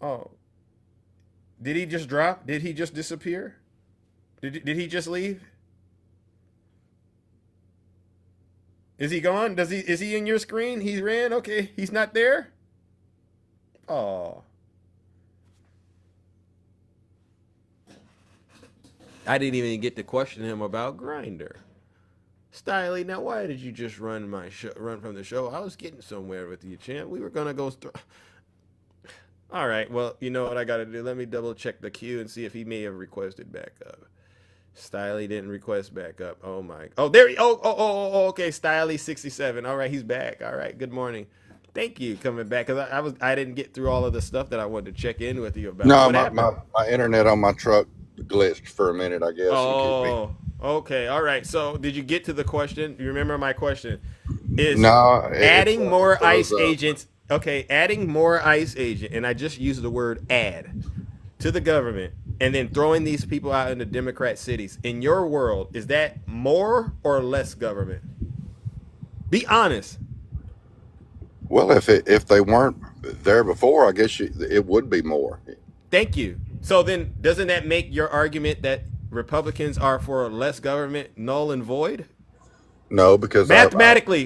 Oh. Did he just drop? Did he just disappear? Did he just leave? Is he gone? Is he in your screen? He ran? Okay, he's not there? Oh. I didn't even get to question him about Grindr. Stiley, now why did you just run from the show? I was getting somewhere with you, champ. We were gonna go. All right. Well, you know what I gotta do? Let me double check the queue and see if he may have requested backup. Stiley didn't request backup. Oh my. Oh, there he. Oh. Okay. Stiley 67. All right, he's back. All right. Good morning. Thank you coming back because I didn't get through all of the stuff that I wanted to check in with you about. No, my internet on my truck glitched for a minute, I guess. Oh. Okay, all right. So, did you get to the question? You remember my question? Is adding more ICE agents okay, adding more ICE agent, and I just used the word add to the government, and then throwing these people out into Democrat cities. In your world, is that more or less government? Be honest. Well, if they weren't there before, I guess it would be more. Thank you. So then, doesn't that make your argument that Republicans are for less government null and void? No, because mathematically,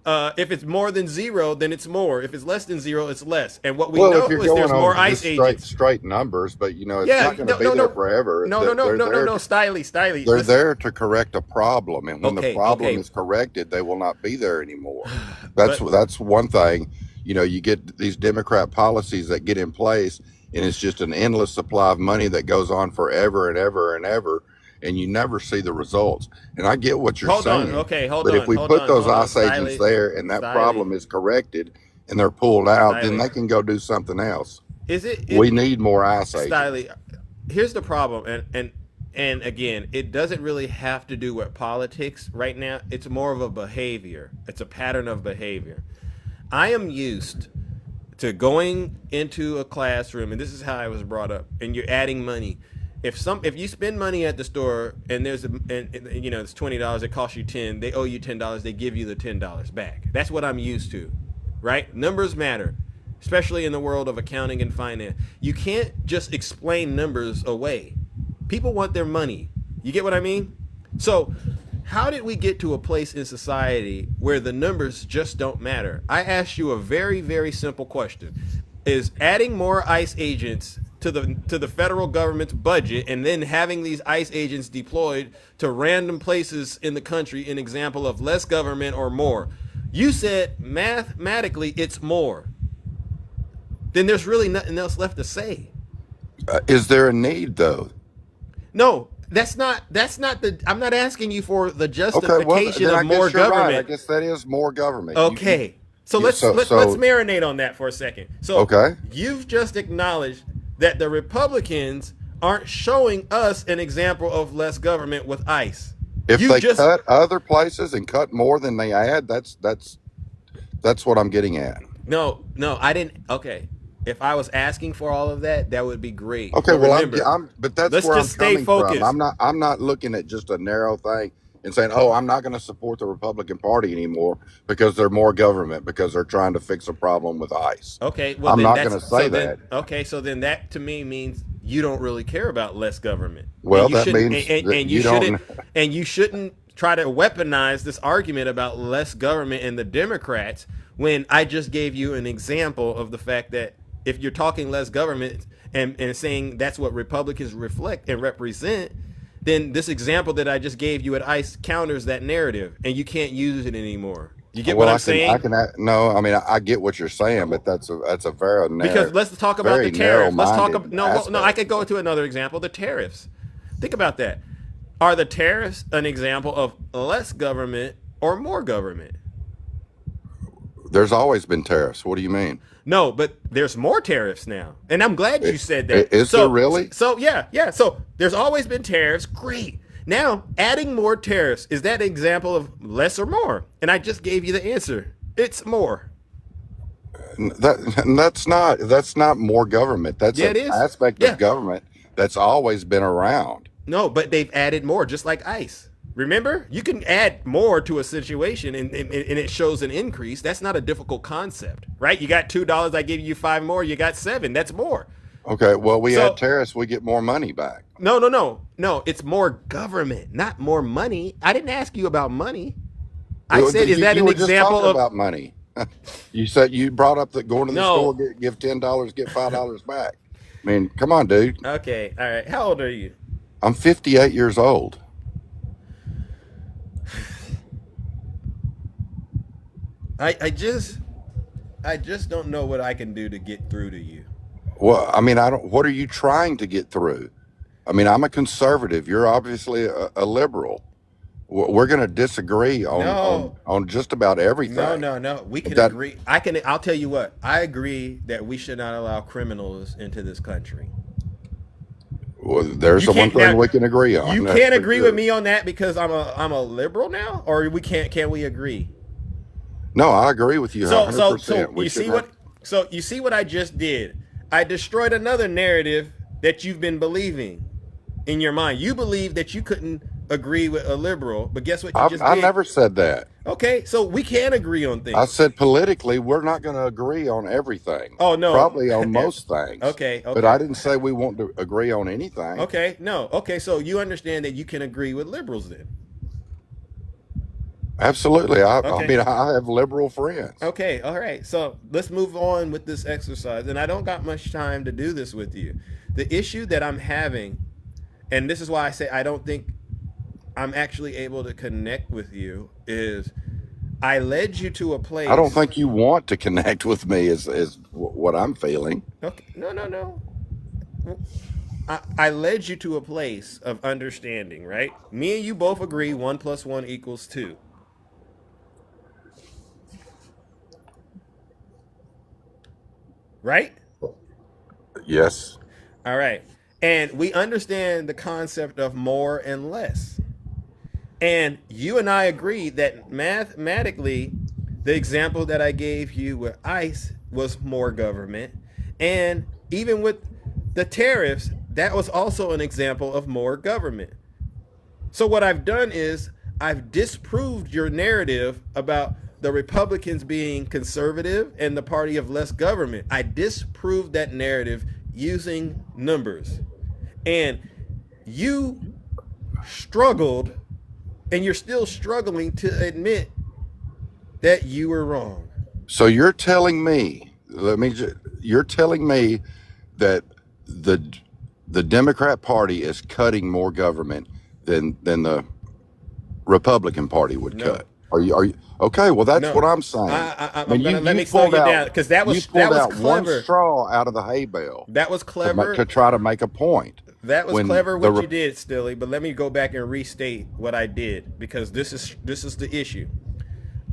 if it's more than zero, then it's more. If it's less than zero, it's less. And what we know is there's more ICE agents. Straight numbers, but it's not going to be there forever. No, Stiley. They're there to correct a problem, and when the problem is corrected, they will not be there anymore. That's one thing. You get these Democrat policies that get in place, and it's just an endless supply of money that goes on forever and ever and ever. And you never see the results. And I get what you're saying. But if we put those ICE agents there and that problem is corrected and they're pulled out, then they can go do something else. We need more ICE agents. Here's the problem. And again, it doesn't really have to do with politics right now. It's more of a behavior. It's a pattern of behavior. I am used to going into a classroom, and this is how I was brought up, and you're adding money. If you spend money at the store and it's $20, it costs you $10, they owe you $10, they give you the $10 back. That's what I'm used to, right? Numbers matter, especially in the world of accounting and finance. You can't just explain numbers away. People want their money. You get what I mean? So how did we get to a place in society where the numbers just don't matter? I asked you a very, very simple question. Is adding more ICE agents to the federal government's budget and then having these ICE agents deployed to random places in the country an example of less government or more? You said mathematically it's more. Then there's really nothing else left to say. Is there a need though? No, that's not I'm not asking you for the justification of more government. Right. I guess that is more government. Okay. Let's marinate on that for a second. So you've just acknowledged that the Republicans aren't showing us an example of less government with ICE. If they cut other places and cut more than they add, that's what I'm getting at. No, I didn't. Okay, if I was asking for all of that, that would be great. Okay, but that's where I'm coming from. I'm not looking at just a narrow thing and saying, oh, I'm not going to support the Republican Party anymore because they're more government, because they're trying to fix a problem with ICE. Okay, well, I'm not going to say that. Okay, so then that to me means you don't really care about less government. Well, that means you shouldn't try to weaponize this argument about less government and the Democrats when I just gave you an example of the fact that if you're talking less government and saying that's what Republicans reflect and represent, then this example that I just gave you at ICE counters that narrative, and you can't use it anymore. You get what I'm saying? I get what you're saying, but that's a very narrow. Because let's talk about the tariffs. Let's talk. No. I could go to another example. The tariffs. Think about that. Are the tariffs an example of less government or more government? There's always been tariffs. What do you mean? No, but there's more tariffs now. And I'm glad you said that. Is there really? So, yeah. So there's always been tariffs. Great. Now, adding more tariffs, is that an example of less or more? And I just gave you the answer. It's more. That's not more government. That's an aspect of government that's always been around. No, but they've added more, just like ICE. Remember, you can add more to a situation and it shows an increase. That's not a difficult concept, right? You got $2, I give you 5 more, you got 7. That's more. Okay, well, we add tariffs, we get more money back. No, it's more government, not more money. I didn't ask you about money. I said, is that an example of about money? You said you brought up that going to the store, give $10, get $5 back. I mean, come on, dude. Okay, all right. How old are you? I'm 58 years old. I just don't know what I can do to get through to you. Well, I mean, what are you trying to get through? I mean, I'm a conservative. You're obviously a liberal. We're going to disagree on just about everything. No. We can agree. I'll tell you what. I agree that we should not allow criminals into this country. Well, there's the one thing we can agree on. You can't agree with me on that because I'm a liberal now, or we can't. Can we agree? No, I agree with you So 100%. We you should see have. what I just did? I destroyed another narrative that you've been believing in your mind. You believe that you couldn't agree with a liberal, but guess what you just I did? never said that. Okay, so we can agree on things. I said politically, we're not going to agree on everything. Oh no, probably on most things. Okay. But I didn't say we want to agree on anything. Okay, no. Okay, so you understand that you can agree with liberals then? Absolutely. I mean, I have liberal friends. Okay, all right. So let's move on with this exercise. And I don't got much time to do this with you. The issue that I'm having, and this is why I say I don't think I'm actually able to connect with you, is I led you to a place. I don't think you want to connect with me is what I'm feeling. Okay. No. I led you to a place of understanding, right? Me and you both agree 1 + 1 = 2. Right? Yes. All right. And we understand the concept of more and less. And you and I agree that mathematically, the example that I gave you with ICE was more government. And even with the tariffs, that was also an example of more government. So what I've done is I've disproved your narrative about the Republicans being conservative and the party of less government. I disproved that narrative using numbers. And you struggled, and you're still struggling to admit that you were wrong. So you're telling me, you're telling me that the Democrat Party is cutting more government than the Republican Party would cut. Are you okay? Well, that's what I'm saying. Let me slow you down, because that was clever. One straw out of the hay bale. That was clever to try to make a point. That was clever what you did, Stilly. But let me go back and restate what I did, because this is the issue.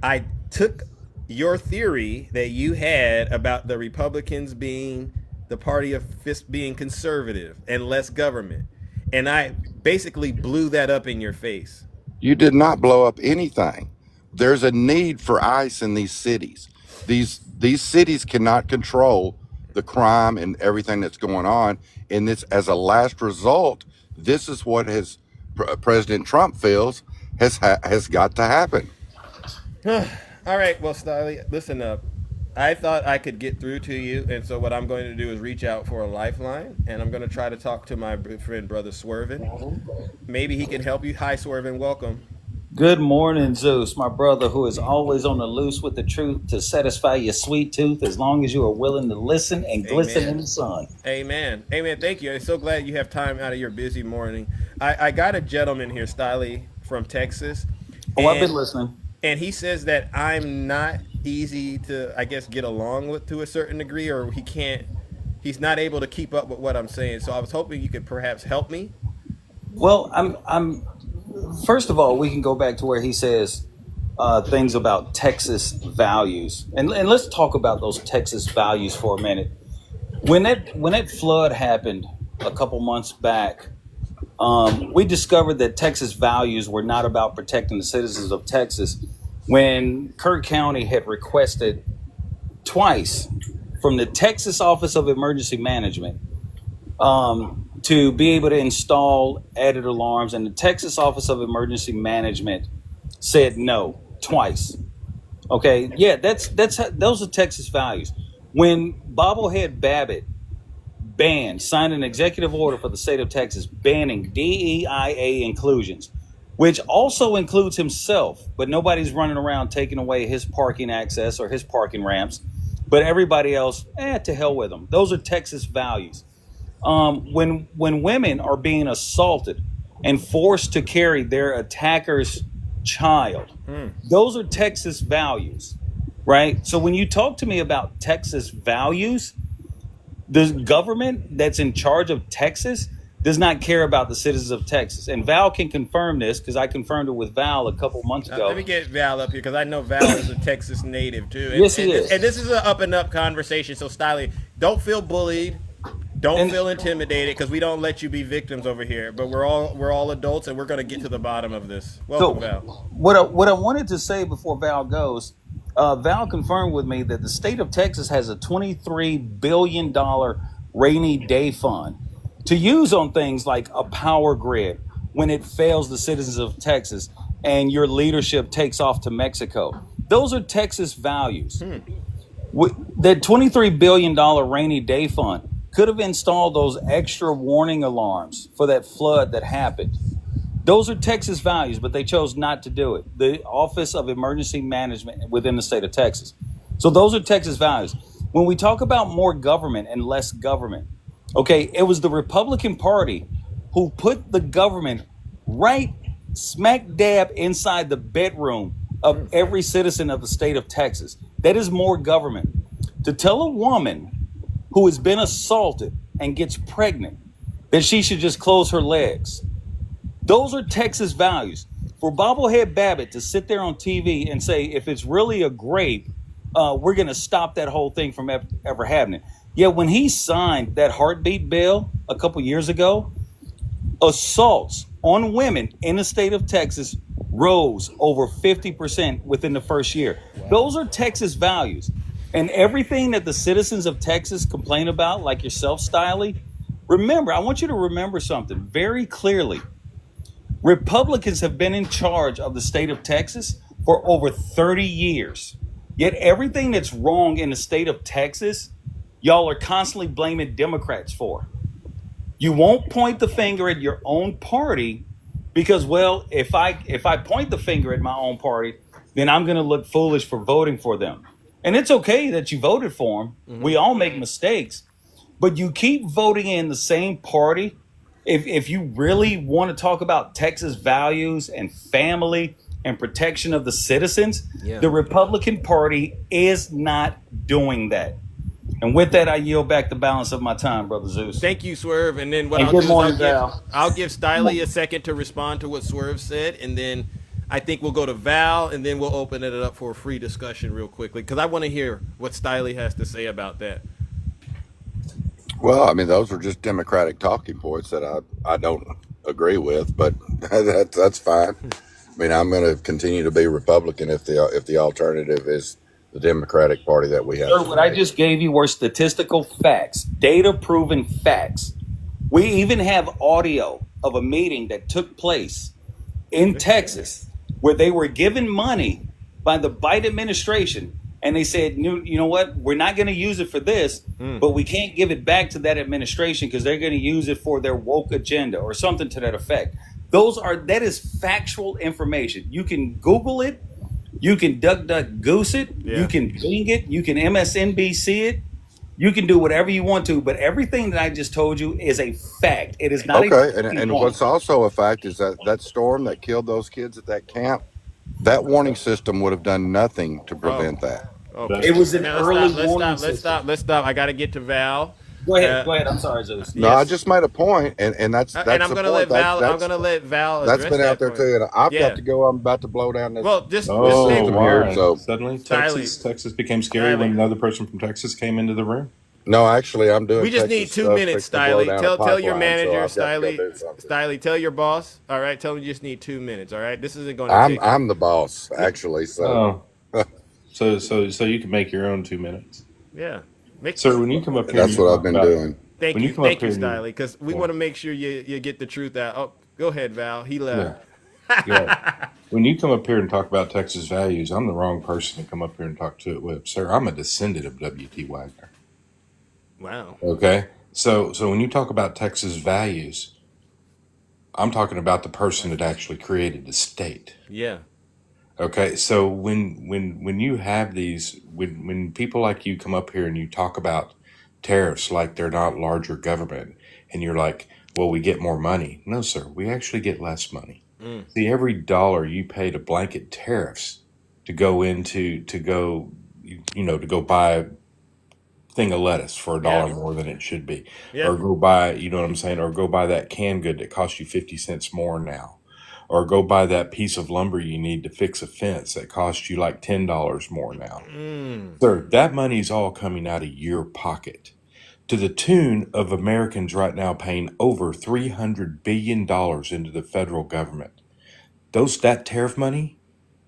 I took your theory that you had about the Republicans being the party of being conservative and less government, and I basically blew that up in your face. You did not blow up anything. There's a need for ICE in these cities. These cities cannot control the crime and everything that's going on. And this, as a last result, this is what President Trump feels has got to happen. All right, well, Stiley, listen up. I thought I could get through to you, and so what I'm going to do is reach out for a lifeline, and I'm going to try to talk to my friend, Brother Swervin. Maybe he can help you. Hi, Swervin, welcome. Good morning, Zeus, my brother who is always on the loose with the truth to satisfy your sweet tooth as long as you are willing to listen and glisten in the sun. Amen. Amen. Thank you. I'm so glad you have time out of your busy morning. I got a gentleman here, Stiley, from Texas. Oh, I've been listening. And he says that I'm not easy to, I guess, get along with to a certain degree, or he's not able to keep up with what I'm saying. So I was hoping you could perhaps help me. Well, I'm first of all, we can go back to where he says things about Texas values, and let's talk about those Texas values for a minute. When that flood happened a couple months back, we discovered that Texas values were not about protecting the citizens of Texas. When Kirk County had requested twice from the Texas Office of Emergency Management to be able to install added alarms, and the Texas Office of Emergency Management said no twice. Okay, yeah, those are Texas values. When Bobblehead Babbitt signed an executive order for the state of Texas banning DEIA inclusions, which also includes himself, but nobody's running around taking away his parking access or his parking ramps, but everybody else, to hell with them. Those are Texas values. When women are being assaulted and forced to carry their attacker's child, those are Texas values, right? So when you talk to me about Texas values, the government that's in charge of Texas does not care about the citizens of Texas. And Val can confirm this, because I confirmed it with Val a couple months ago. Let me get Val up here, because I know Val is a Texas native too. Yes, he is. And this is an up and up conversation. So, Stiley, don't feel bullied. Don't feel intimidated, because we don't let you be victims over here. But we're all adults, and we're going to get to the bottom of this. Welcome, Val. What I wanted to say before Val goes, Val confirmed with me that the state of Texas has a $23 billion rainy day fund to use on things like a power grid when it fails the citizens of Texas and your leadership takes off to Mexico. Those are Texas values. That $23 billion rainy day fund could have installed those extra warning alarms for that flood that happened. Those are Texas values, but they chose not to do it. The Office of Emergency Management within the state of Texas. So those are Texas values. When we talk about more government and less government, okay, it was the Republican Party who put the government right smack dab inside the bedroom of every citizen of the state of Texas. That is more government. To tell a woman who has been assaulted and gets pregnant that she should just close her legs. Those are Texas values. For Bobblehead Babbitt to sit there on TV and say, if it's really a grape, we're going to stop that whole thing from ever happening. Yet when he signed that heartbeat bill a couple years ago, assaults on women in the state of Texas rose over 50% within the first year. Wow. Those are Texas values. And everything that the citizens of Texas complain about, like yourself, Stiley, remember, I want you to remember something very clearly. Republicans have been in charge of the state of Texas for over 30 years. Yet everything that's wrong in the state of Texas, y'all are constantly blaming Democrats for. You won't point the finger at your own party because, well, if I point the finger at my own party, then I'm going to look foolish for voting for them. And it's okay that you voted for them. Mm-hmm. We all make mistakes. But you keep voting in the same party. If you really want to talk about Texas values and family and protection of the citizens, the Republican Party is not doing that. And with that, I yield back the balance of my time, Brother Zeus. Thank you, Swerve. And then what I'll do is I'll give Stiley a second to respond to what Swerve said, and then I think we'll go to Val, and then we'll open it up for a free discussion real quickly, because I want to hear what Stiley has to say about that. Well, I mean, those are just Democratic talking points that I don't agree with, but that's fine. I mean, I'm going to continue to be Republican if the alternative is the Democratic Party that we have. Sir, what I just gave you were statistical facts, data-proven facts. We even have audio of a meeting that took place in Texas where they were given money by the Biden administration, and they said, you know what, we're not going to use it for this, but we can't give it back to that administration because they're going to use it for their woke agenda or something to that effect. That is factual information. You can Google it. You can DuckDuckGoose it. You can Bing it. You can MSNBC it. You can do whatever you want to, but everything that I just told you is a fact. It is not and what's also a fact is that storm that killed those kids at that camp, that warning system would have done nothing to prevent that. Okay. It was an early warning system. Let's stop. I got to get to Val. Go ahead. I'm sorry, Zeus. No, I just made a point, and that's and I'm going to let Val. I'm going to let Val. That's been out there too, and I've got to go. I'm about to blow down this. Well, just here. So suddenly, Texas became scary when another person from Texas came into the room. No, actually, I'm doing. We just need 2 minutes, Stiley. Tell your manager, Stiley. Tell your boss. All right, tell him you just need 2 minutes. All right, this isn't going to. I'm the boss, actually. So. So you can make your own 2 minutes. Yeah. Sir, when you come up here, that's what I've been doing. Thank you, Stiley, because we want to make sure you get the truth out. Oh, go ahead, Val. He left. Yeah. When you come up here and talk about Texas values, I'm the wrong person to come up here and talk to it with. Sir, I'm a descendant of W.T. Wagner. Wow. Okay. So when you talk about Texas values, I'm talking about the person that actually created the state. Yeah. Okay, so when you have these, when people like you come up here and you talk about tariffs like they're not larger government, and you're like, well, we get more money. No, sir, we actually get less money. See, every dollar you pay to blanket tariffs to go buy a thing of lettuce for $1 more than it should be, or go buy, you know what I'm saying, or go buy that canned good that costs you 50 cents more now. Or go buy that piece of lumber you need to fix a fence that costs you like $10 more now. Sir, that money's all coming out of your pocket to the tune of Americans right now paying over $300 billion into the federal government. That tariff money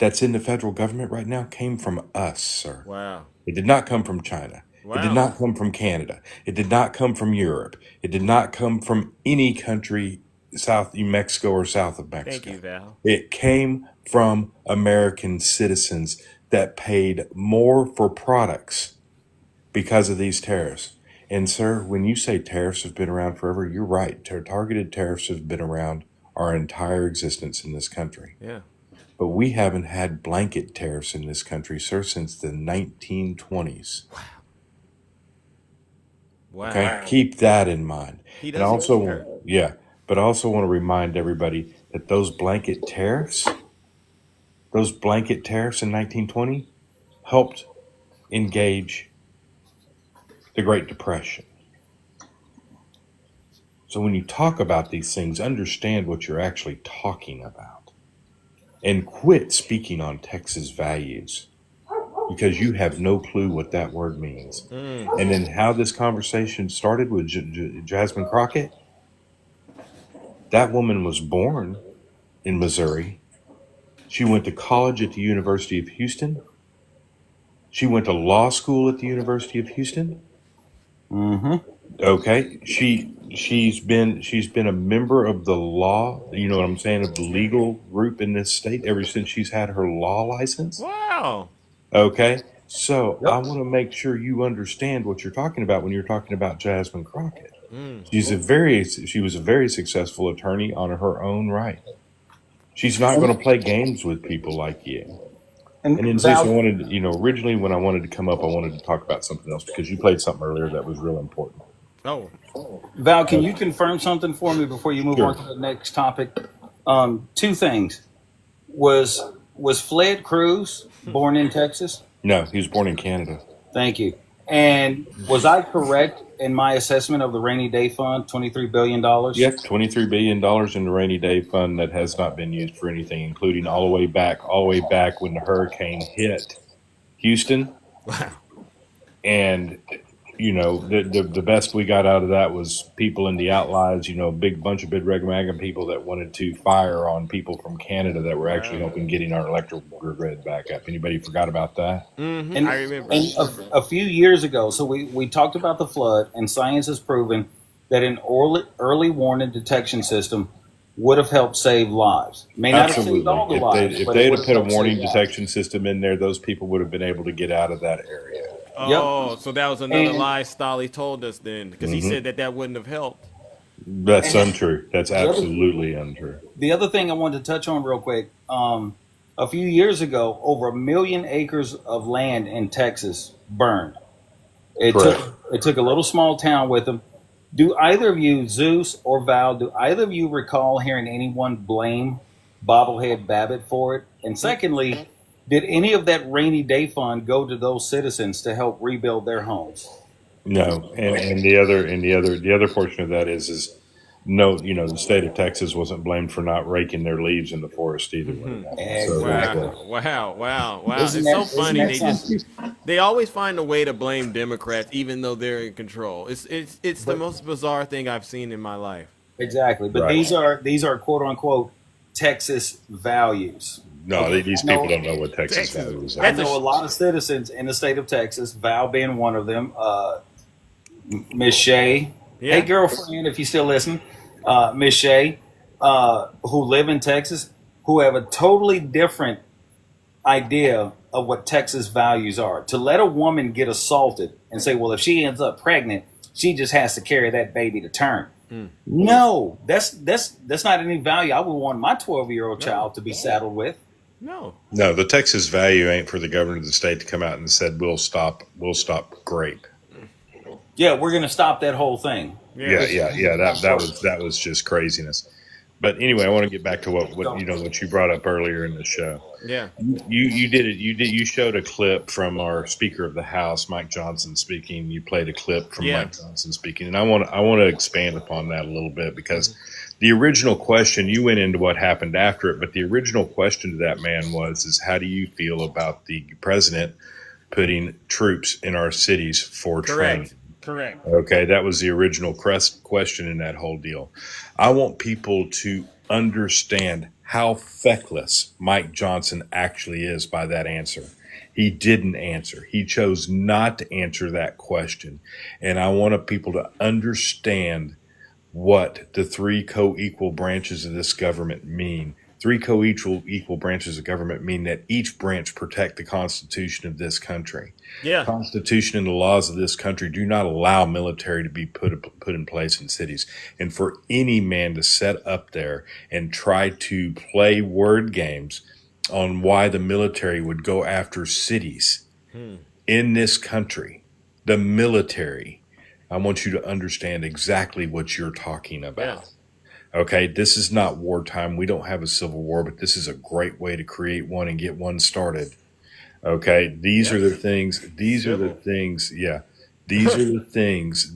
that's in the federal government right now came from us, sir. Wow. It did not come from China. Wow. It did not come from Canada. It did not come from Europe. It did not come from any country south of Mexico or south of Mexico. Thank you, Val. It came from American citizens that paid more for products because of these tariffs. And sir, when you say tariffs have been around forever, you're right. Targeted tariffs have been around our entire existence in this country. Yeah. But we haven't had blanket tariffs in this country, sir, since the 1920s. Wow. Okay, keep that in mind. He And also, but I also want to remind everybody that those blanket tariffs in 1920 helped engage the Great Depression. So when you talk about these things, understand what you're actually talking about. And quit speaking on Texas values, because you have no clue what that word means. And then how this conversation started with Jasmine Crockett. That woman was born in Missouri. She went to college at the University of Houston. She went to law school at the University of Houston. Okay. She's been a member of the law, you know what I'm saying, of the legal group in this state ever since she's had her law license. Wow. Okay. So I want to make sure you understand what you're talking about when you're talking about Jasmine Crockett. She was a very successful attorney on her own right. She's not going to play games with people like you. And then Val, originally when I wanted to come up, I wanted to talk about something else because you played something earlier that was real important. Oh. Val, can you confirm something for me before you move on to the next topic? Two things. Was Fled Cruz born in Texas? No, he was born in Canada. Thank you. And was I correct in my assessment of the rainy day fund, $23 billion? Yes, $23 billion in the rainy day fund that has not been used for anything, including all the way back when the hurricane hit Houston. Wow. And, the best we got out of that was people in the outlies, a big bunch of big Red Wagon people that wanted to fire on people from Canada that were actually helping getting our electrical grid back up. Anybody forgot about that? Mm-hmm. And, I remember. And a few years ago, so we talked about the flood, and science has proven that an early warning detection system would have helped save lives. May not have saved all the lives. If they had put a warning detection system in there, those people would have been able to get out of that area. Oh, so that was another lie Stolly told us then, because he said that wouldn't have helped. That's untrue. That's absolutely untrue. The other thing I wanted to touch on real quick, a few years ago, over 1 million acres of land in Texas burned. It took a little small town with them. Do either of you, Zeus or Val, do either of you recall hearing anyone blame Bobblehead Babbitt for it? And secondly, did any of that rainy day fund go to those citizens to help rebuild their homes? No, and the other portion of that is no, the state of Texas wasn't blamed for not raking their leaves in the forest either. Wow. It's so funny. They always find a way to blame Democrats, even though they're in control. It's the most bizarre thing I've seen in my life. Exactly, but these are quote unquote Texas values. No, these people don't know what Texas values are. I know a lot of citizens in the state of Texas, Val being one of them, Miss Shay. Yeah. Hey, girlfriend, if you still listen, Miss Shay, who live in Texas, who have a totally different idea of what Texas values are. To let a woman get assaulted and say, well, if she ends up pregnant, she just has to carry that baby to term. No, that's not any value I would want my 12-year-old child to be saddled with. No, the Texas value ain't for the governor of the state to come out and said we'll stop grape. Yeah, we're going to stop that whole thing. Yeah. That was just craziness. But anyway, I want to get back to what you brought up earlier in the show. Yeah, you showed a clip from our Speaker of the House, Mike Johnson, speaking. You played a clip from Mike Johnson speaking, and I want to expand upon that a little bit because the original question, you went into what happened after it, but the original question to that man was how do you feel about the president putting troops in our cities for training? Correct. Okay, that was the original question in that whole deal. I want people to understand how feckless Mike Johnson actually is by that answer. He didn't answer. He chose not to answer that question. And I want people to understand what the three co-equal branches of this government mean. Three co-equal branches of government mean that each branch protect the Constitution of this country. Yeah. Constitution and the laws of this country do not allow military to be put in place in cities. And for any man to set up there and try to play word games on why the military would go after cities in this country, the military, I want you to understand exactly what you're talking about. Okay, this is not wartime. We don't have a civil war, but this is a great way to create one and get one started. Okay, these are the things, these are the things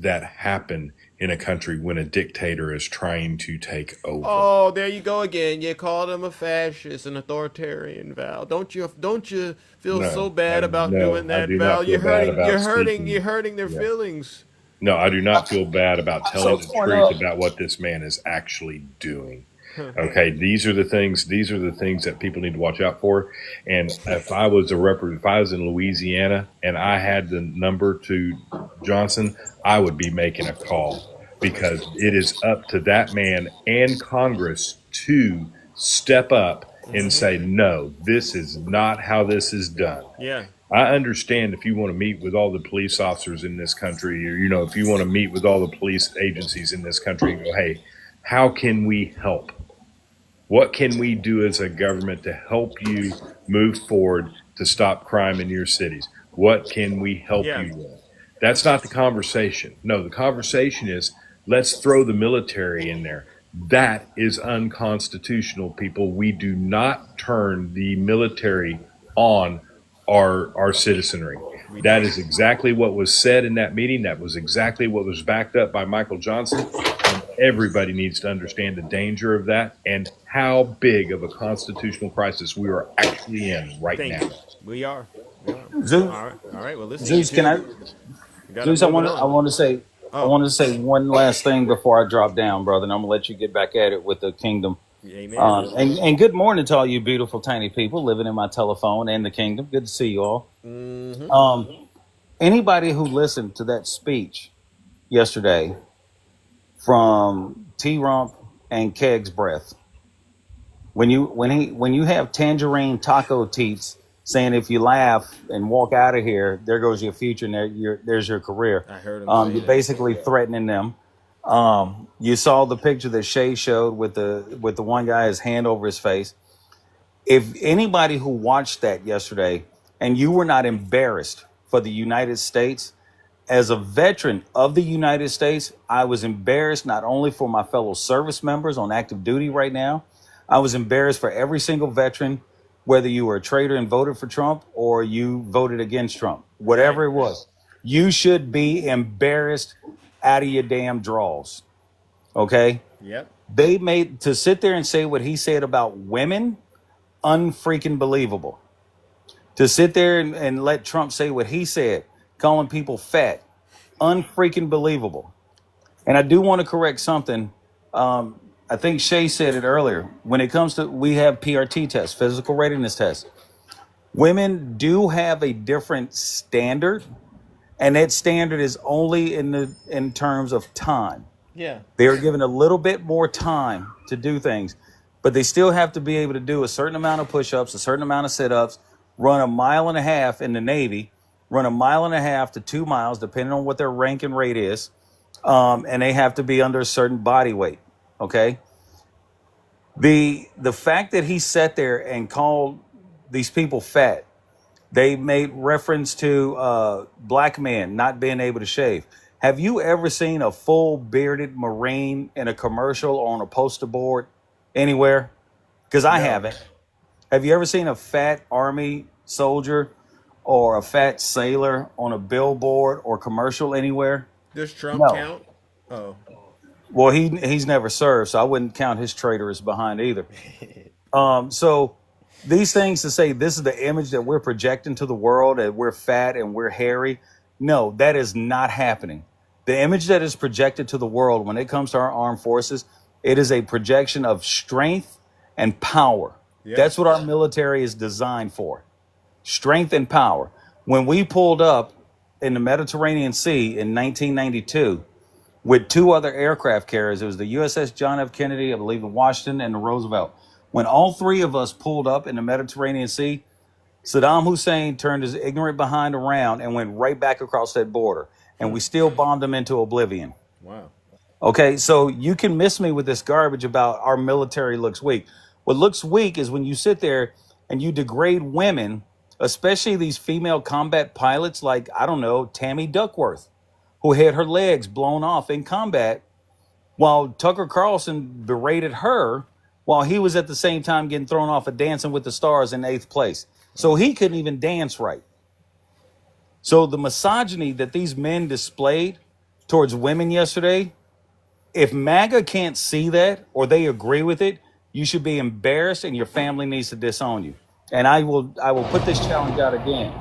that happen in a country when a dictator is trying to take over. Oh, there you go again. You called him a fascist, an authoritarian, Val. Don't you feel so bad about doing that, Val? You're hurting their feelings. No, I do not feel bad about telling the truth about what this man is actually doing. Okay, these are the things that people need to watch out for. And if I was in Louisiana and I had the number to Johnson, I would be making a call, because it is up to that man and Congress to step up and say, no, this is not how this is done. Yeah. I understand if you want to meet with all the police officers in this country, or, if you want to meet with all the police agencies in this country and go, hey, how can we help? What can we do as a government to help you move forward to stop crime in your cities? What can we help you with? That's not the conversation. No, the conversation is, let's throw the military in there. That is unconstitutional, people. We do not turn the military on our citizenry. That is exactly what was said in that meeting. That was exactly what was backed up by Michael Johnson. And everybody needs to understand the danger of that and how big of a constitutional crisis we are actually in right now. We are. Zeus, all right. Well, listen. Zeus, I want to say one last thing before I drop down, brother, and I'm gonna let you get back at it with the kingdom. Amen. And good morning to all you beautiful tiny people living in my telephone and the kingdom. Good to see you all. Anybody who listened to that speech yesterday from T-Rump and Keg's Breath, when you have Tangerine Taco Teats saying, if you laugh and walk out of here, there goes your future and there's your career. I heard him You're basically threatening them. You saw the picture that Shay showed with the one guy, his hand over his face. If anybody who watched that yesterday and you were not embarrassed for the United States, as a veteran of the United States, I was embarrassed not only for my fellow service members on active duty right now, I was embarrassed for every single veteran, whether you were a traitor and voted for Trump or you voted against Trump, whatever it was. You should be embarrassed out of your damn draws. Okay? Yep. They made to sit there and say what he said about women, unfreaking believable. To sit there and let Trump say what he said, calling people fat, unfreaking believable. And I do want to correct something. I think Shay said it earlier. When it comes to, we have PRT tests, physical readiness tests. Women do have a different standard, and that standard is only in terms of time. Yeah. They are given a little bit more time to do things, but they still have to be able to do a certain amount of push-ups, a certain amount of sit-ups, run a mile and a half in the Navy, run a mile and a half to 2 miles, depending on what their rank and rate is, and they have to be under a certain body weight. Okay. The fact that he sat there and called these people fat, they made reference to black men not being able to shave. Have you ever seen a full bearded Marine in a commercial or on a poster board anywhere? Because I haven't. Have you ever seen a fat Army soldier or a fat sailor on a billboard or commercial anywhere? Does Trump count? Oh. Well, he's never served, so I wouldn't count his traitorous behind either. So these things to say this is the image that we're projecting to the world, that we're fat and we're hairy. No, that is not happening. The image that is projected to the world when it comes to our armed forces, it is a projection of strength and power. Yeah. That's what our military is designed for. Strength and power. When we pulled up in the Mediterranean Sea in 1992 with 2 other aircraft carriers, it was the USS John F. Kennedy, I believe in Washington, and the Roosevelt. When all 3 of us pulled up in the Mediterranean Sea, Saddam Hussein turned his ignorant behind around and went right back across that border. And we still bombed him into oblivion. Wow. Okay, so you can miss me with this garbage about our military looks weak. What looks weak is when you sit there and you degrade women, especially these female combat pilots like, I don't know, Tammy Duckworth, who had her legs blown off in combat, while Tucker Carlson berated her while he was at the same time getting thrown off of Dancing with the Stars in 8th place. So he couldn't even dance right. So the misogyny that these men displayed towards women yesterday, if MAGA can't see that or they agree with it, you should be embarrassed and your family needs to disown you. And I will put this challenge out again.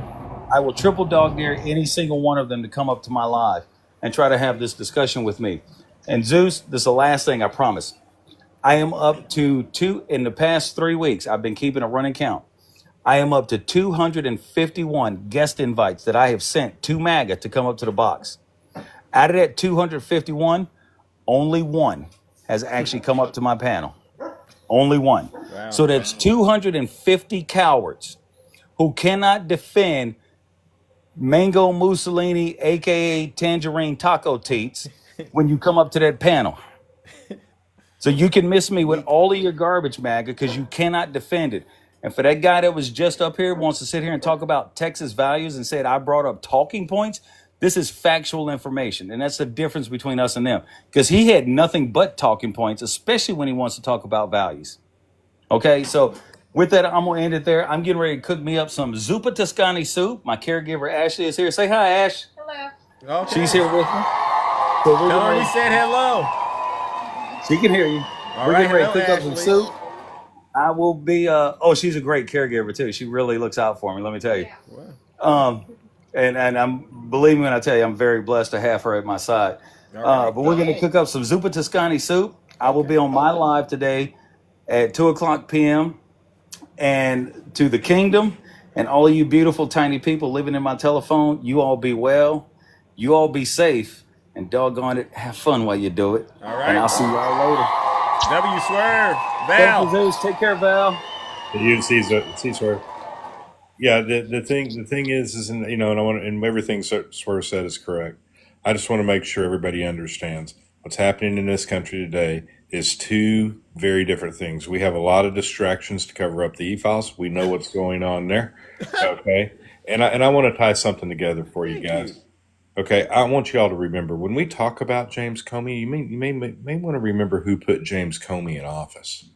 I will triple dog dare any single one of them to come up to my live and try to have this discussion with me. And Zeus, this is the last thing, I promise. I am up to in the past 3 weeks, I've been keeping a running count. I am up to 251 guest invites that I have sent to MAGA to come up to the box. Out of that 251, only 1 has actually come up to my panel. Only 1. Wow. So that's 250 cowards who cannot defend Mango Mussolini, a.k.a. Tangerine Taco Teats, when you come up to that panel. So you can miss me with all of your garbage, MAGA, because you cannot defend it. And for that guy that was just up here, wants to sit here and talk about Texas values and said I brought up talking points, this is factual information. And that's the difference between us and them. Because he had nothing but talking points, especially when he wants to talk about values. Okay, so with that, I'm going to end it there. I'm getting ready to cook me up some Zuppa Toscani soup. My caregiver, Ashley, is here. Say hi, Ash. Hello. Okay. She's here with me. So Tell her we said hello. She can hear you. All We're right, getting ready to hello, cook up some Ashley. soup. I will be, she's a great caregiver too. She really looks out for me, let me tell you. And I'm, believe me when I tell you, I'm very blessed to have her at my side. But we're going to cook up some Zuppa Toscani soup. I will be on my live today at 2:00 p.m. And to the kingdom and all of you beautiful tiny people living in my telephone, you all be well, you all be safe, and doggone it, have fun while you do it. All right. And I'll see y'all later. W Swerve. Thank Val. you, Zeus. Take care, Val. You see Swerve. Yeah, the thing is, and you know, and everything Swerve said is correct. I just want to make sure everybody understands what's happening in this country today is 2 very different things. We have a lot of distractions to cover up the e-files. We know what's going on there. Okay. And I want to tie something together for you guys. Okay. I want you all to remember when we talk about James Comey, you may want to remember who put James Comey in office.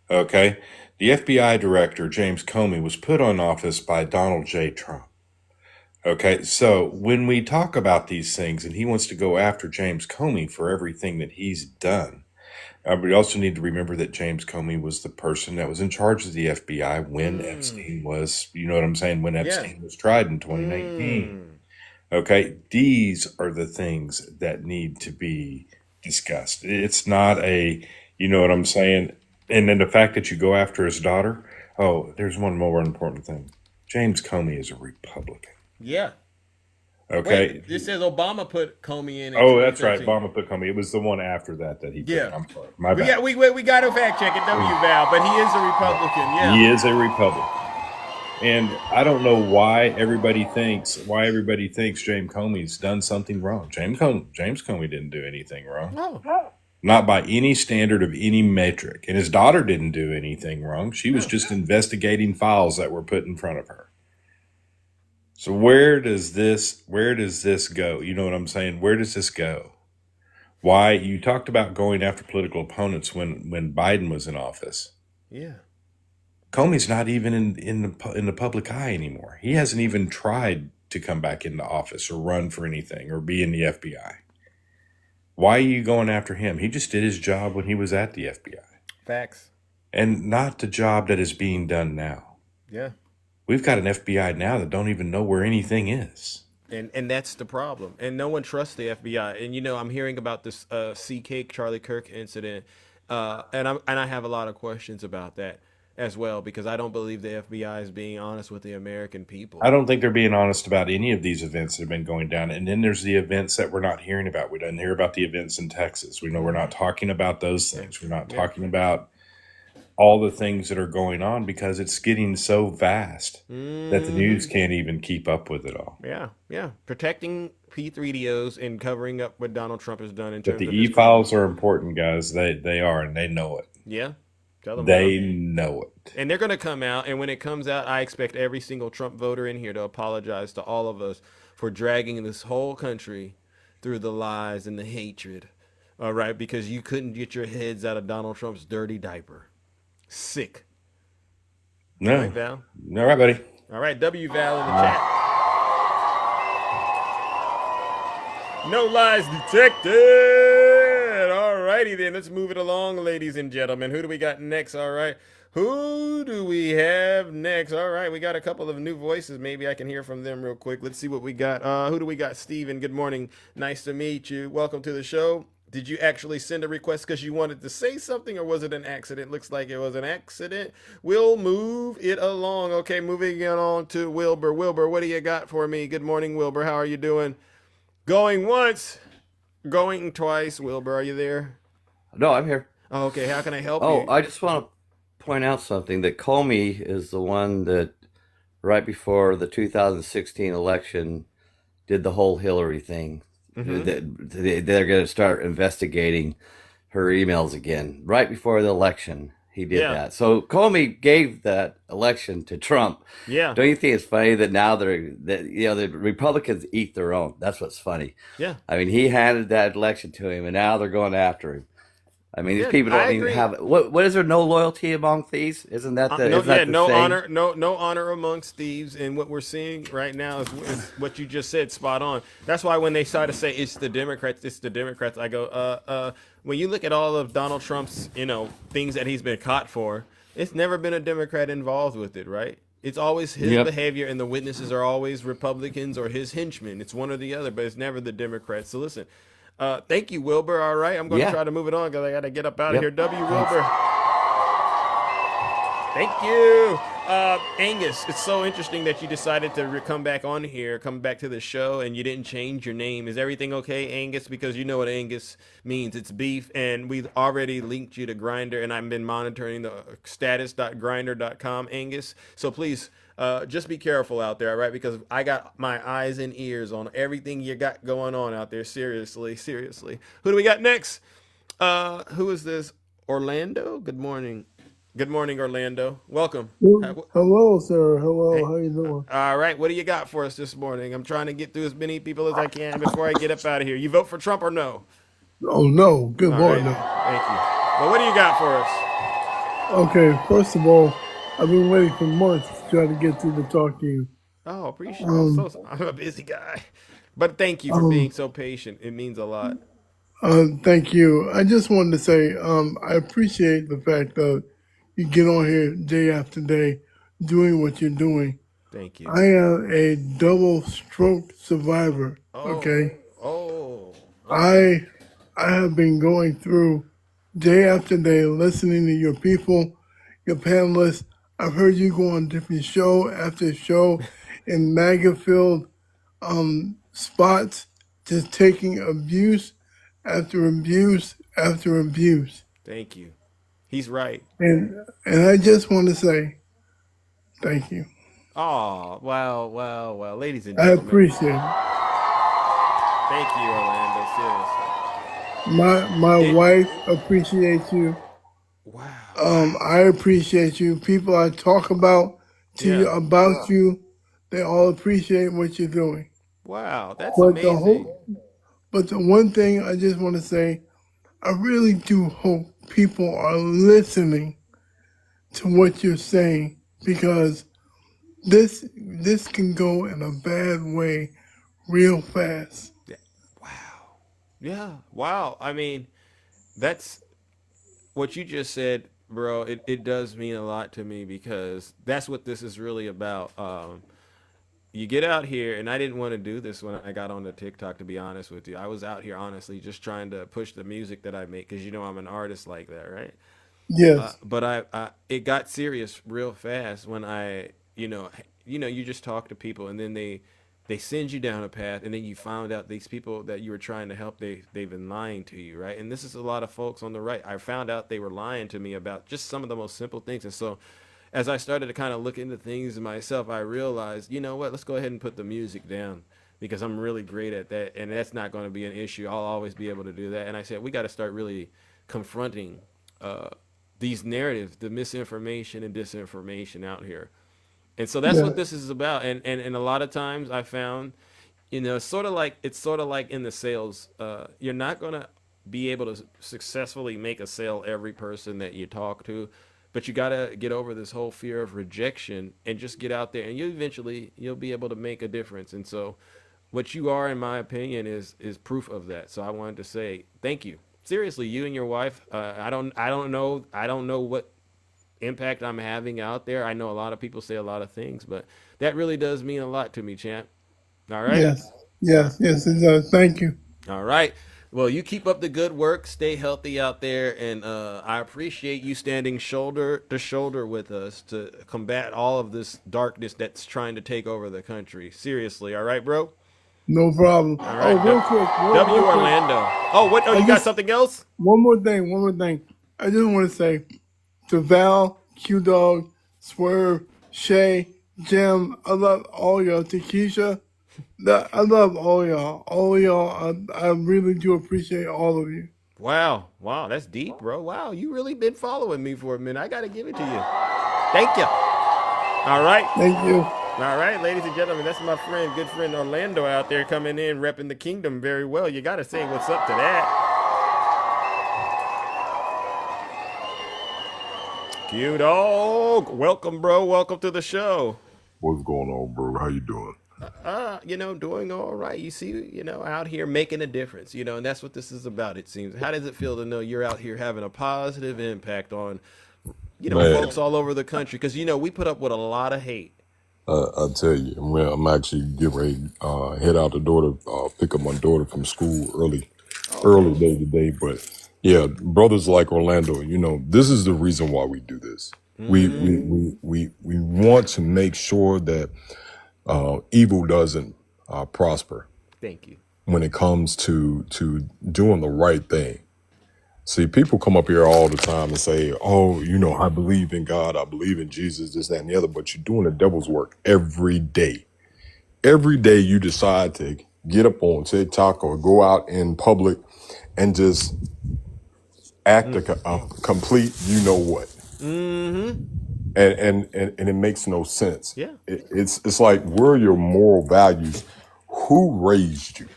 Okay. The FBI director, James Comey, was put on office by Donald J. Trump. Okay, so when we talk about these things and he wants to go after James Comey for everything that he's done, we also need to remember that James Comey was the person that was in charge of the FBI when Epstein was, you know what I'm saying, when Epstein was tried in 2019. Okay, these are the things that need to be discussed. It's not a, you know what I'm saying, and then the fact that you go after his daughter, oh, there's one more important thing. James Comey is a Republican. Yeah. Okay. Wait, this says Obama put Comey in. Oh, that's right. Obama put Comey. It was the one after that he put. Yeah. I'm sorry. My bad. We got to fact check it, Val, but he is a Republican. Yeah. He is a Republican. And I don't know why everybody thinks James Comey's done something wrong. James Comey didn't do anything wrong. No. Not by any standard of any metric. And his daughter didn't do anything wrong. She was just investigating files that were put in front of her. So where does this go? You know what I'm saying? Where does this go? Why you talked about going after political opponents when Biden was in office? Yeah. Comey's not even in the public eye anymore. He hasn't even tried to come back into office or run for anything or be in the FBI. Why are you going after him? He just did his job when he was at the FBI. Facts. And not the job that is being done now. Yeah. We've got an FBI now that don't even know where anything is. And that's the problem. And no one trusts the FBI. And, you know, I'm hearing about this C. Cake Charlie Kirk incident. And I have a lot of questions about that as well, because I don't believe the FBI is being honest with the American people. I don't think they're being honest about any of these events that have been going down. And then there's the events that we're not hearing about. We don't hear about the events in Texas. We know we're not talking about those things. We're not talking about all the things that are going on, because it's getting so vast that the news can't even keep up with it all. Yeah. Protecting P3DOs and covering up what Donald Trump has done in But terms the of his e-files are important, guys. They are, and they know it. Yeah. Tell them They know it. And they're going to come out, and when it comes out, I expect every single Trump voter in here to apologize to all of us for dragging this whole country through the lies and the hatred. All right, because you couldn't get your heads out of Donald Trump's dirty diaper. Sick. No. Right, Val? All right, buddy. All right, W Val in the chat. No lies detected. All righty then. Let's move it along, ladies and gentlemen. Who do we got next? All right. Who do we have next? All right, we got a couple of new voices. Maybe I can hear from them real quick. Let's see what we got. Who do we got? Steven, good morning. Nice to meet you. Welcome to the show. Did you actually send a request because you wanted to say something, or was it an accident? Looks like it was an accident. We'll move it along. Okay, moving it on to Wilbur. Wilbur, what do you got for me? Good morning, Wilbur. How are you doing? Going once, going twice. Wilbur, are you there? No, I'm here. Oh, okay, how can I help you? Oh, I just want to point out something, that Comey is the one that right before the 2016 election did the whole Hillary thing. They're going to start investigating her emails again. Right before the election, he did that. So Comey gave that election to Trump. Yeah. Don't you think it's funny that now the Republicans eat their own? That's what's funny. Yeah. I mean, he handed that election to him, and now they're going after him. I mean, these people don't even have what is there? No loyalty among thieves? Isn't that the no saying? honor, no honor amongst thieves. And what we're seeing right now is what you just said, spot on. That's why when they try to say it's the Democrats, I go, when you look at all of Donald Trump's, things that he's been caught for, it's never been a Democrat involved with it, right? It's always his behavior, and the witnesses are always Republicans or his henchmen. It's one or the other, but it's never the Democrats. So listen. Thank you, Wilbur. All right, I'm going to try to move it on because I got to get up out of here. W. Wilbur. Thank you. Angus, it's so interesting that you decided to come back on here, come back to the show, and you didn't change your name. Is everything okay, Angus? Because you know what Angus means. It's beef, and we've already linked you to Grindr, and I've been monitoring the status.grindr.com, Angus. So please, just be careful out there, all right? Because I got my eyes and ears on everything you got going on out there. Seriously. Who do we got next? Who is this? Orlando? Good morning. Good morning, Orlando. Welcome. Hello, sir. Hello. Hey. How you doing? All right. What do you got for us this morning? I'm trying to get through as many people as I can before I get up out of here. You vote for Trump or no? Oh, no. Good morning. Right. Thank you. Well, what do you got for us? Okay. First of all, I've been waiting for months to try to get through to talk to you. Oh, appreciate it. I'm a busy guy. But thank you for being so patient. It means a lot. Thank you. I just wanted to say I appreciate the fact that you get on here day after day doing what you're doing. Thank you. I am a double stroke survivor. Okay. I have been going through day after day listening to your people, your panelists. I've heard you go on different show after show in MAGA-filled spots, just taking abuse after abuse after abuse. Thank you. He's right. And I just want to say thank you. Oh, wow. Ladies and gentlemen. I appreciate it. Thank you, Orlando. Seriously. My wife appreciates you. Wow. I appreciate you. People I talk about you, they all appreciate what you're doing. Wow, that's amazing. But the one thing I just want to say, I really do hope people are listening to what you're saying, because this can go in a bad way real fast. Wow. Yeah. Wow. I mean, that's what you just said, bro. It does mean a lot to me, because that's what this is really about. you get out here, and I didn't want to do this when I got on the TikTok, to be honest with you. I was out here honestly just trying to push the music that I make, because I'm an artist like that, right? Yes. But it got serious real fast when you just talk to people, and then they send you down a path, and then you found out these people that you were trying to help, they've been lying to you, right? And this is a lot of folks on the right. I found out they were lying to me about just some of the most simple things. And so as I started to kind of look into things myself, I realized, you know what, let's go ahead and put the music down, because I'm really great at that, and that's not going to be an issue. I'll always be able to do that. And I said, we got to start really confronting these narratives, the misinformation and disinformation out here. And so that's what this is about. And a lot of times I found, it's sort of like in the sales, you're not going to be able to successfully make a sale every person that you talk to, but you got to get over this whole fear of rejection and just get out there, and you'll be able to make a difference. And so what you are, in my opinion, is proof of that. So I wanted to say thank you. Seriously, you and your wife. I don't know what impact I'm having out there. I know a lot of people say a lot of things, but that really does mean a lot to me, champ. All right. Yes, it does. Thank you. All right. Well, you keep up the good work. Stay healthy out there, and I appreciate you standing shoulder to shoulder with us to combat all of this darkness that's trying to take over the country. Seriously. All right, bro. No problem. All right. Oh, real quick. W Orlando. Oh, what? Oh, you got something else? One more thing. I just want to say to Val, Q Dog, Swerve, Shay, Jim, I love all y'all. To Keisha, I love all y'all. All y'all. I really do appreciate all of you. Wow, that's deep, bro. Wow, you really been following me for a minute. I got to give it to you. Thank you. All right. Thank you. All right, ladies and gentlemen, that's my good friend Orlando out there coming in, repping the kingdom very well. You got to say what's up to that. Q Dog, welcome, bro. Welcome to the show. What's going on, bro? How you doing? Doing all right. You see, out here making a difference, and that's what this is about, it seems. How does it feel to know you're out here having a positive impact on, folks all over the country? Because, we put up with a lot of hate. I tell you, I'm actually getting ready to head out the door to pick up my daughter from school early day today. But yeah, brothers like Orlando, this is the reason why we do this. Mm-hmm. We want to make sure that evil doesn't prosper. Thank you. When it comes to doing the right thing. See, people come up here all the time and say, oh, I believe in God, I believe in Jesus, this, that, and the other, but you're doing the devil's work every day. Every day you decide to get up on TikTok or go out in public and just act a complete what. Mm-hmm. And it makes no sense. Yeah. It's like, where are your moral values? Who raised you?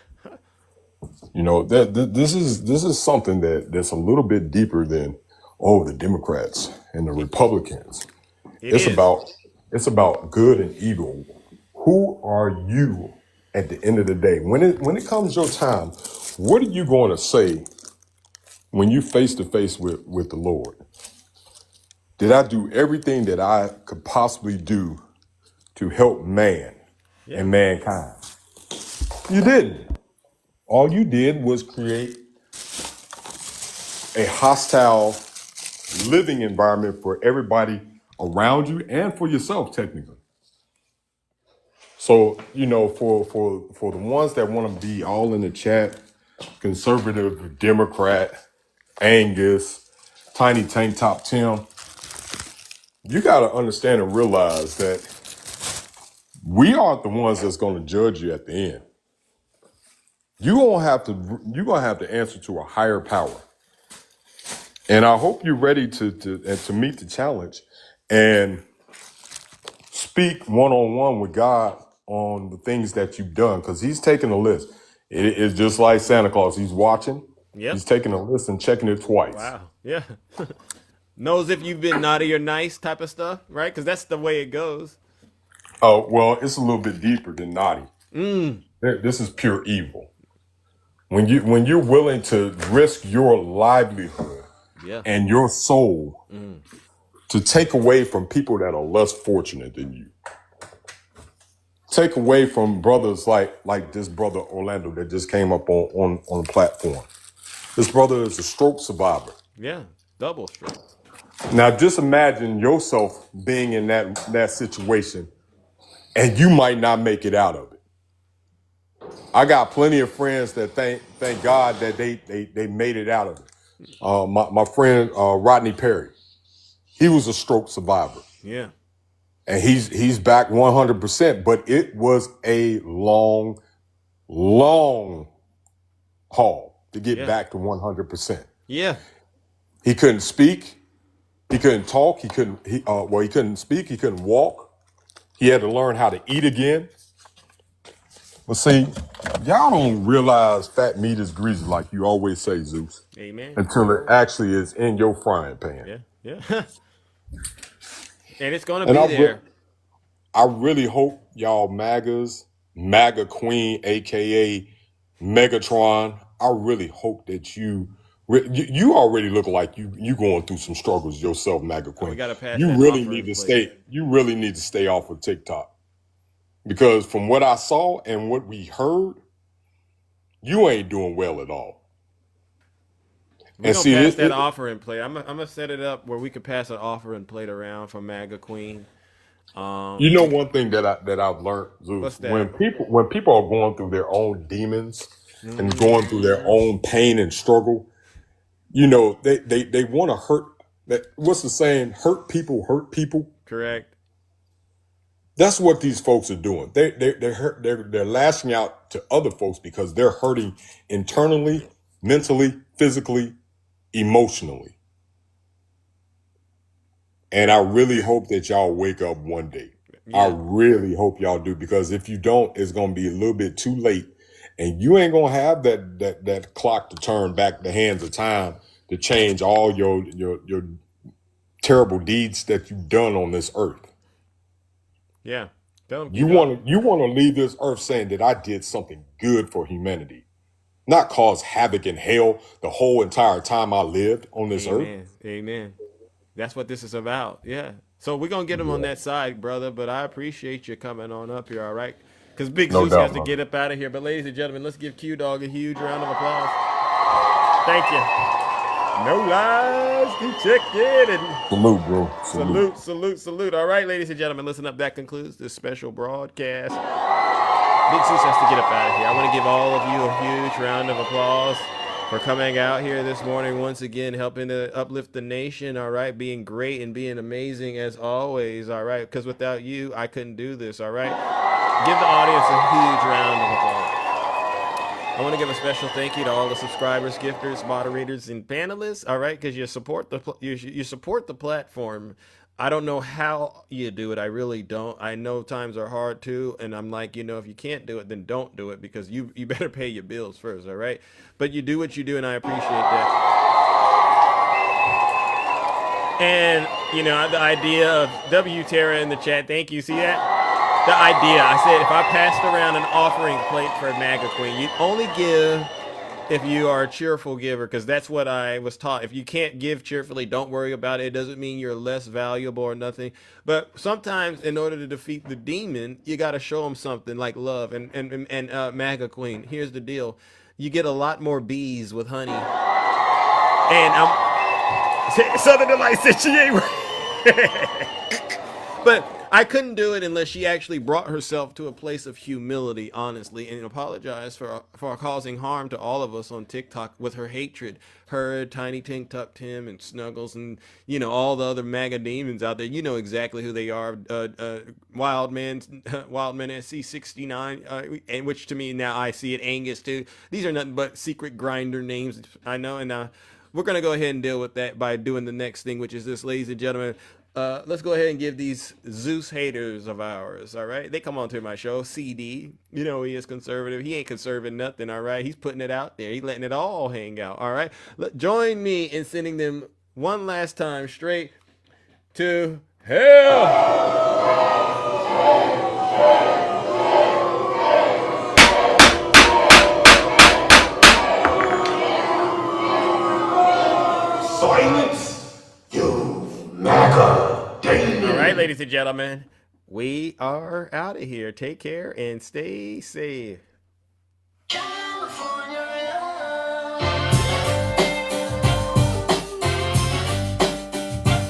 This is something that's a little bit deeper than the Democrats and the Republicans. It's about good and evil. Who are you at the end of the day? When it comes your time, what are you going to say when you face to face with the Lord? Did I do everything that I could possibly do to help man and mankind? You didn't. All you did was create a hostile living environment for everybody around you and for yourself, technically. So, for the ones that want to be all in the chat, conservative, Democrat, Angus, Tiny Tank Top Tim, you got to understand and realize that we aren't the ones that's going to judge you at the end. You're gonna have to answer to a higher power. And I hope you're ready to meet the challenge and speak one-on-one with God on the things that you've done, because he's taking a list. It's just like Santa Claus. He's watching. Yep. He's taking a list and checking it twice. Wow. Yeah. Knows if you've been naughty or nice type of stuff, right? Because that's the way it goes. Oh, well, it's a little bit deeper than naughty. This is pure evil. When you're willing to risk your livelihood and your soul to take away from people that are less fortunate than you, take away from brothers like this brother Orlando that just came up on the platform. This brother is a stroke survivor. Yeah, double stroke. Now just imagine yourself being in that situation and you might not make it out of it. I got plenty of friends that thank God that they made it out of it. My friend Rodney Perry, he was a stroke survivor. Yeah. And he's back 100%, but it was a long haul to get back to 100%. Yeah. He couldn't speak. He couldn't talk. He couldn't speak. He couldn't walk. He had to learn how to eat again. But see, y'all don't realize fat meat is greasy like you always say, Zeus. Amen. Until it actually is in your frying pan. Yeah. And it's going to be there. I really hope y'all MAGA Queen, a.k.a. Megatron, I really hope that you already look like you going through some struggles yourself, MAGA Queen. We got to pass You that really offering need to plate. stay off of TikTok. Because from what I saw and what we heard, you ain't doing well at all. We're going to pass that offering plate. I'm going to set it up where we could pass an offering plate around from MAGA Queen. You know one thing that I've learned, Zeus, when people are going through their own demons and going through their own pain and struggle, you know, they want to hurt. What's the saying? Hurt people. Correct. That's what these folks are doing. They're lashing out to other folks because they're hurting internally, mentally, physically, emotionally. And I really hope that y'all wake up one day. Yeah. I really hope y'all do, because if you don't, it's going to be a little bit too late, and you ain't going to have that clock to turn back the hands of time to change all your terrible deeds that you've done on this earth. Yeah. You want to leave this earth saying that I did something good for humanity, not cause havoc and hell the whole entire time I lived on this earth. Amen. That's what this is about. Yeah. So we're going to get him on that side, brother, but I appreciate you coming on up here, all right? Because Big Zeus has to get up out of here. But ladies and gentlemen, let's give Q-Dog a huge round of applause. Thank you. No lies detected. Salute, bro. Salute. All right, ladies and gentlemen, listen up. That concludes this special broadcast. Big Zeus has to get up out of here. I want to give all of you a huge round of applause for coming out here this morning once again, helping to uplift the nation, all right, being great and being amazing as always, all right, because without you, I couldn't do this, all right? Give the audience a huge round of applause. I want to give a special thank you to all the subscribers, gifters, moderators, and panelists, all right, because you support the platform. I don't know how you do it. I really don't. I know times are hard too, and I'm like, if you can't do it, then don't do it, because you better pay your bills first, all right? But you do what you do, and I appreciate that. And, the idea of W. Terra in the chat, thank you. See that? The idea, I said, if I passed around an offering plate for MAGA Queen, you only give if you are a cheerful giver, because that's what I was taught. If you can't give cheerfully, don't worry about it. It doesn't mean you're less valuable or nothing. But sometimes in order to defeat the demon, you got to show them something like love. And MAGA Queen, here's the deal. You get a lot more bees with honey. And Southern Delight said she ain't right. But I couldn't do it unless she actually brought herself to a place of humility, honestly, and apologized for causing harm to all of us on TikTok with her hatred. Her, Tiny Tink Tuck Tim, and Snuggles, and all the other MAGA demons out there. You know exactly who they are. Wildman SC69, and which to me now I see it. Angus too. These are nothing but secret grinder names. I know, and we're gonna go ahead and deal with that by doing the next thing, which is this, ladies and gentlemen. Let's go ahead and give these Zeus haters of ours, all right? They come on to my show, CD. He is conservative. He ain't conserving nothing, all right? He's putting it out there. He's letting it all hang out, all right? Join me in sending them one last time straight to hell. Silence, you MAGA demon. All right, ladies and gentlemen. we are out of here. Take care and stay safe.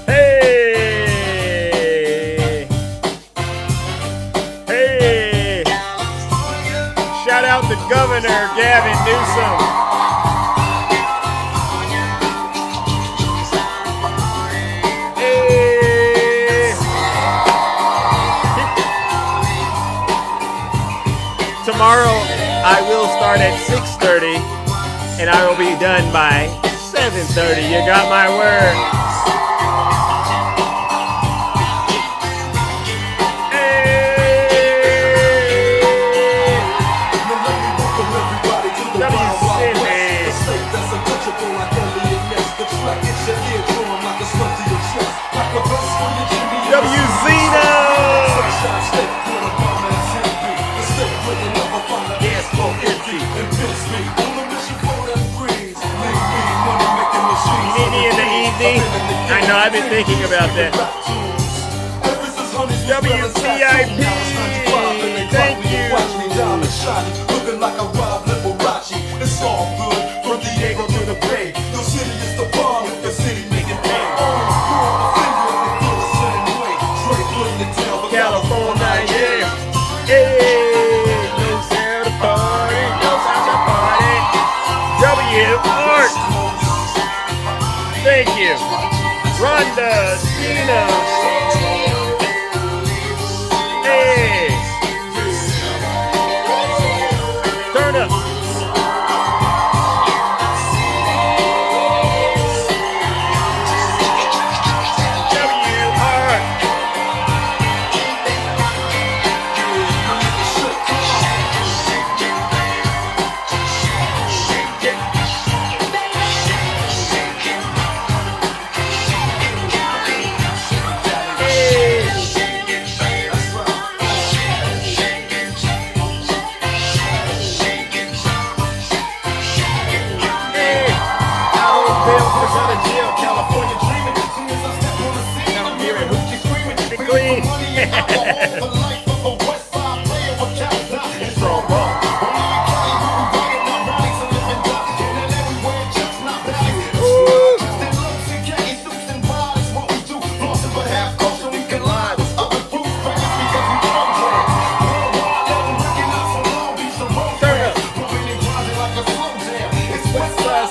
Hey! Hey! Shout out to Governor Gavin Newsom. Hey! Tomorrow I will start at 6:30 and I will be done by 7:30. You got my word. I know, I've been thinking about that. WCIP, thank you. Looking like a Rob Liberace. It's all good from Diego to the Bay. Your city is the bomb, the city making pain. California, yeah. Hey, knows how to party, knows how to party. W-Art. Thank you. Rhonda, Tina. Hey. Turn up.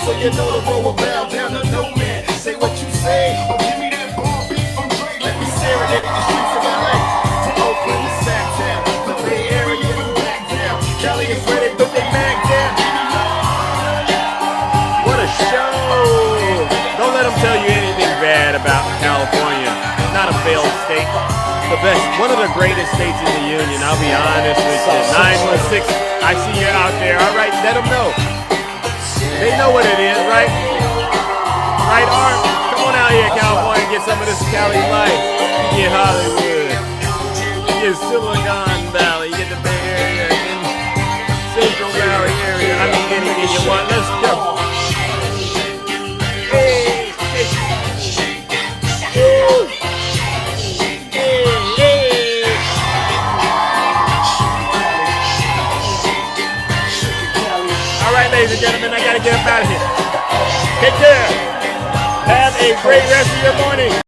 So you know the road will bow down to no man. Say what you say, or give me that bomb beat from Dre. Let me serenade the streets of LA. From Oakland to Sacktown, the Bay Area to Backtown. Cali is ready, put their mag down. What a show! Don't let them tell you anything bad about California. Not a failed state. The best, one of the greatest states in the union. I'll be honest with you. 916. I see you out there. All right, let them know. They know what it is, right? Right, Art? Come on out here, California, and get some of this Cali life. You get Hollywood. You get Silicon Valley. You get the Bay Area and Central Valley area. I mean, anything you want. Let's go. Hey, hey. Woo. Hey, hey. All right, ladies and gentlemen, I gotta get up out of here. Take care. Have a great rest of your morning.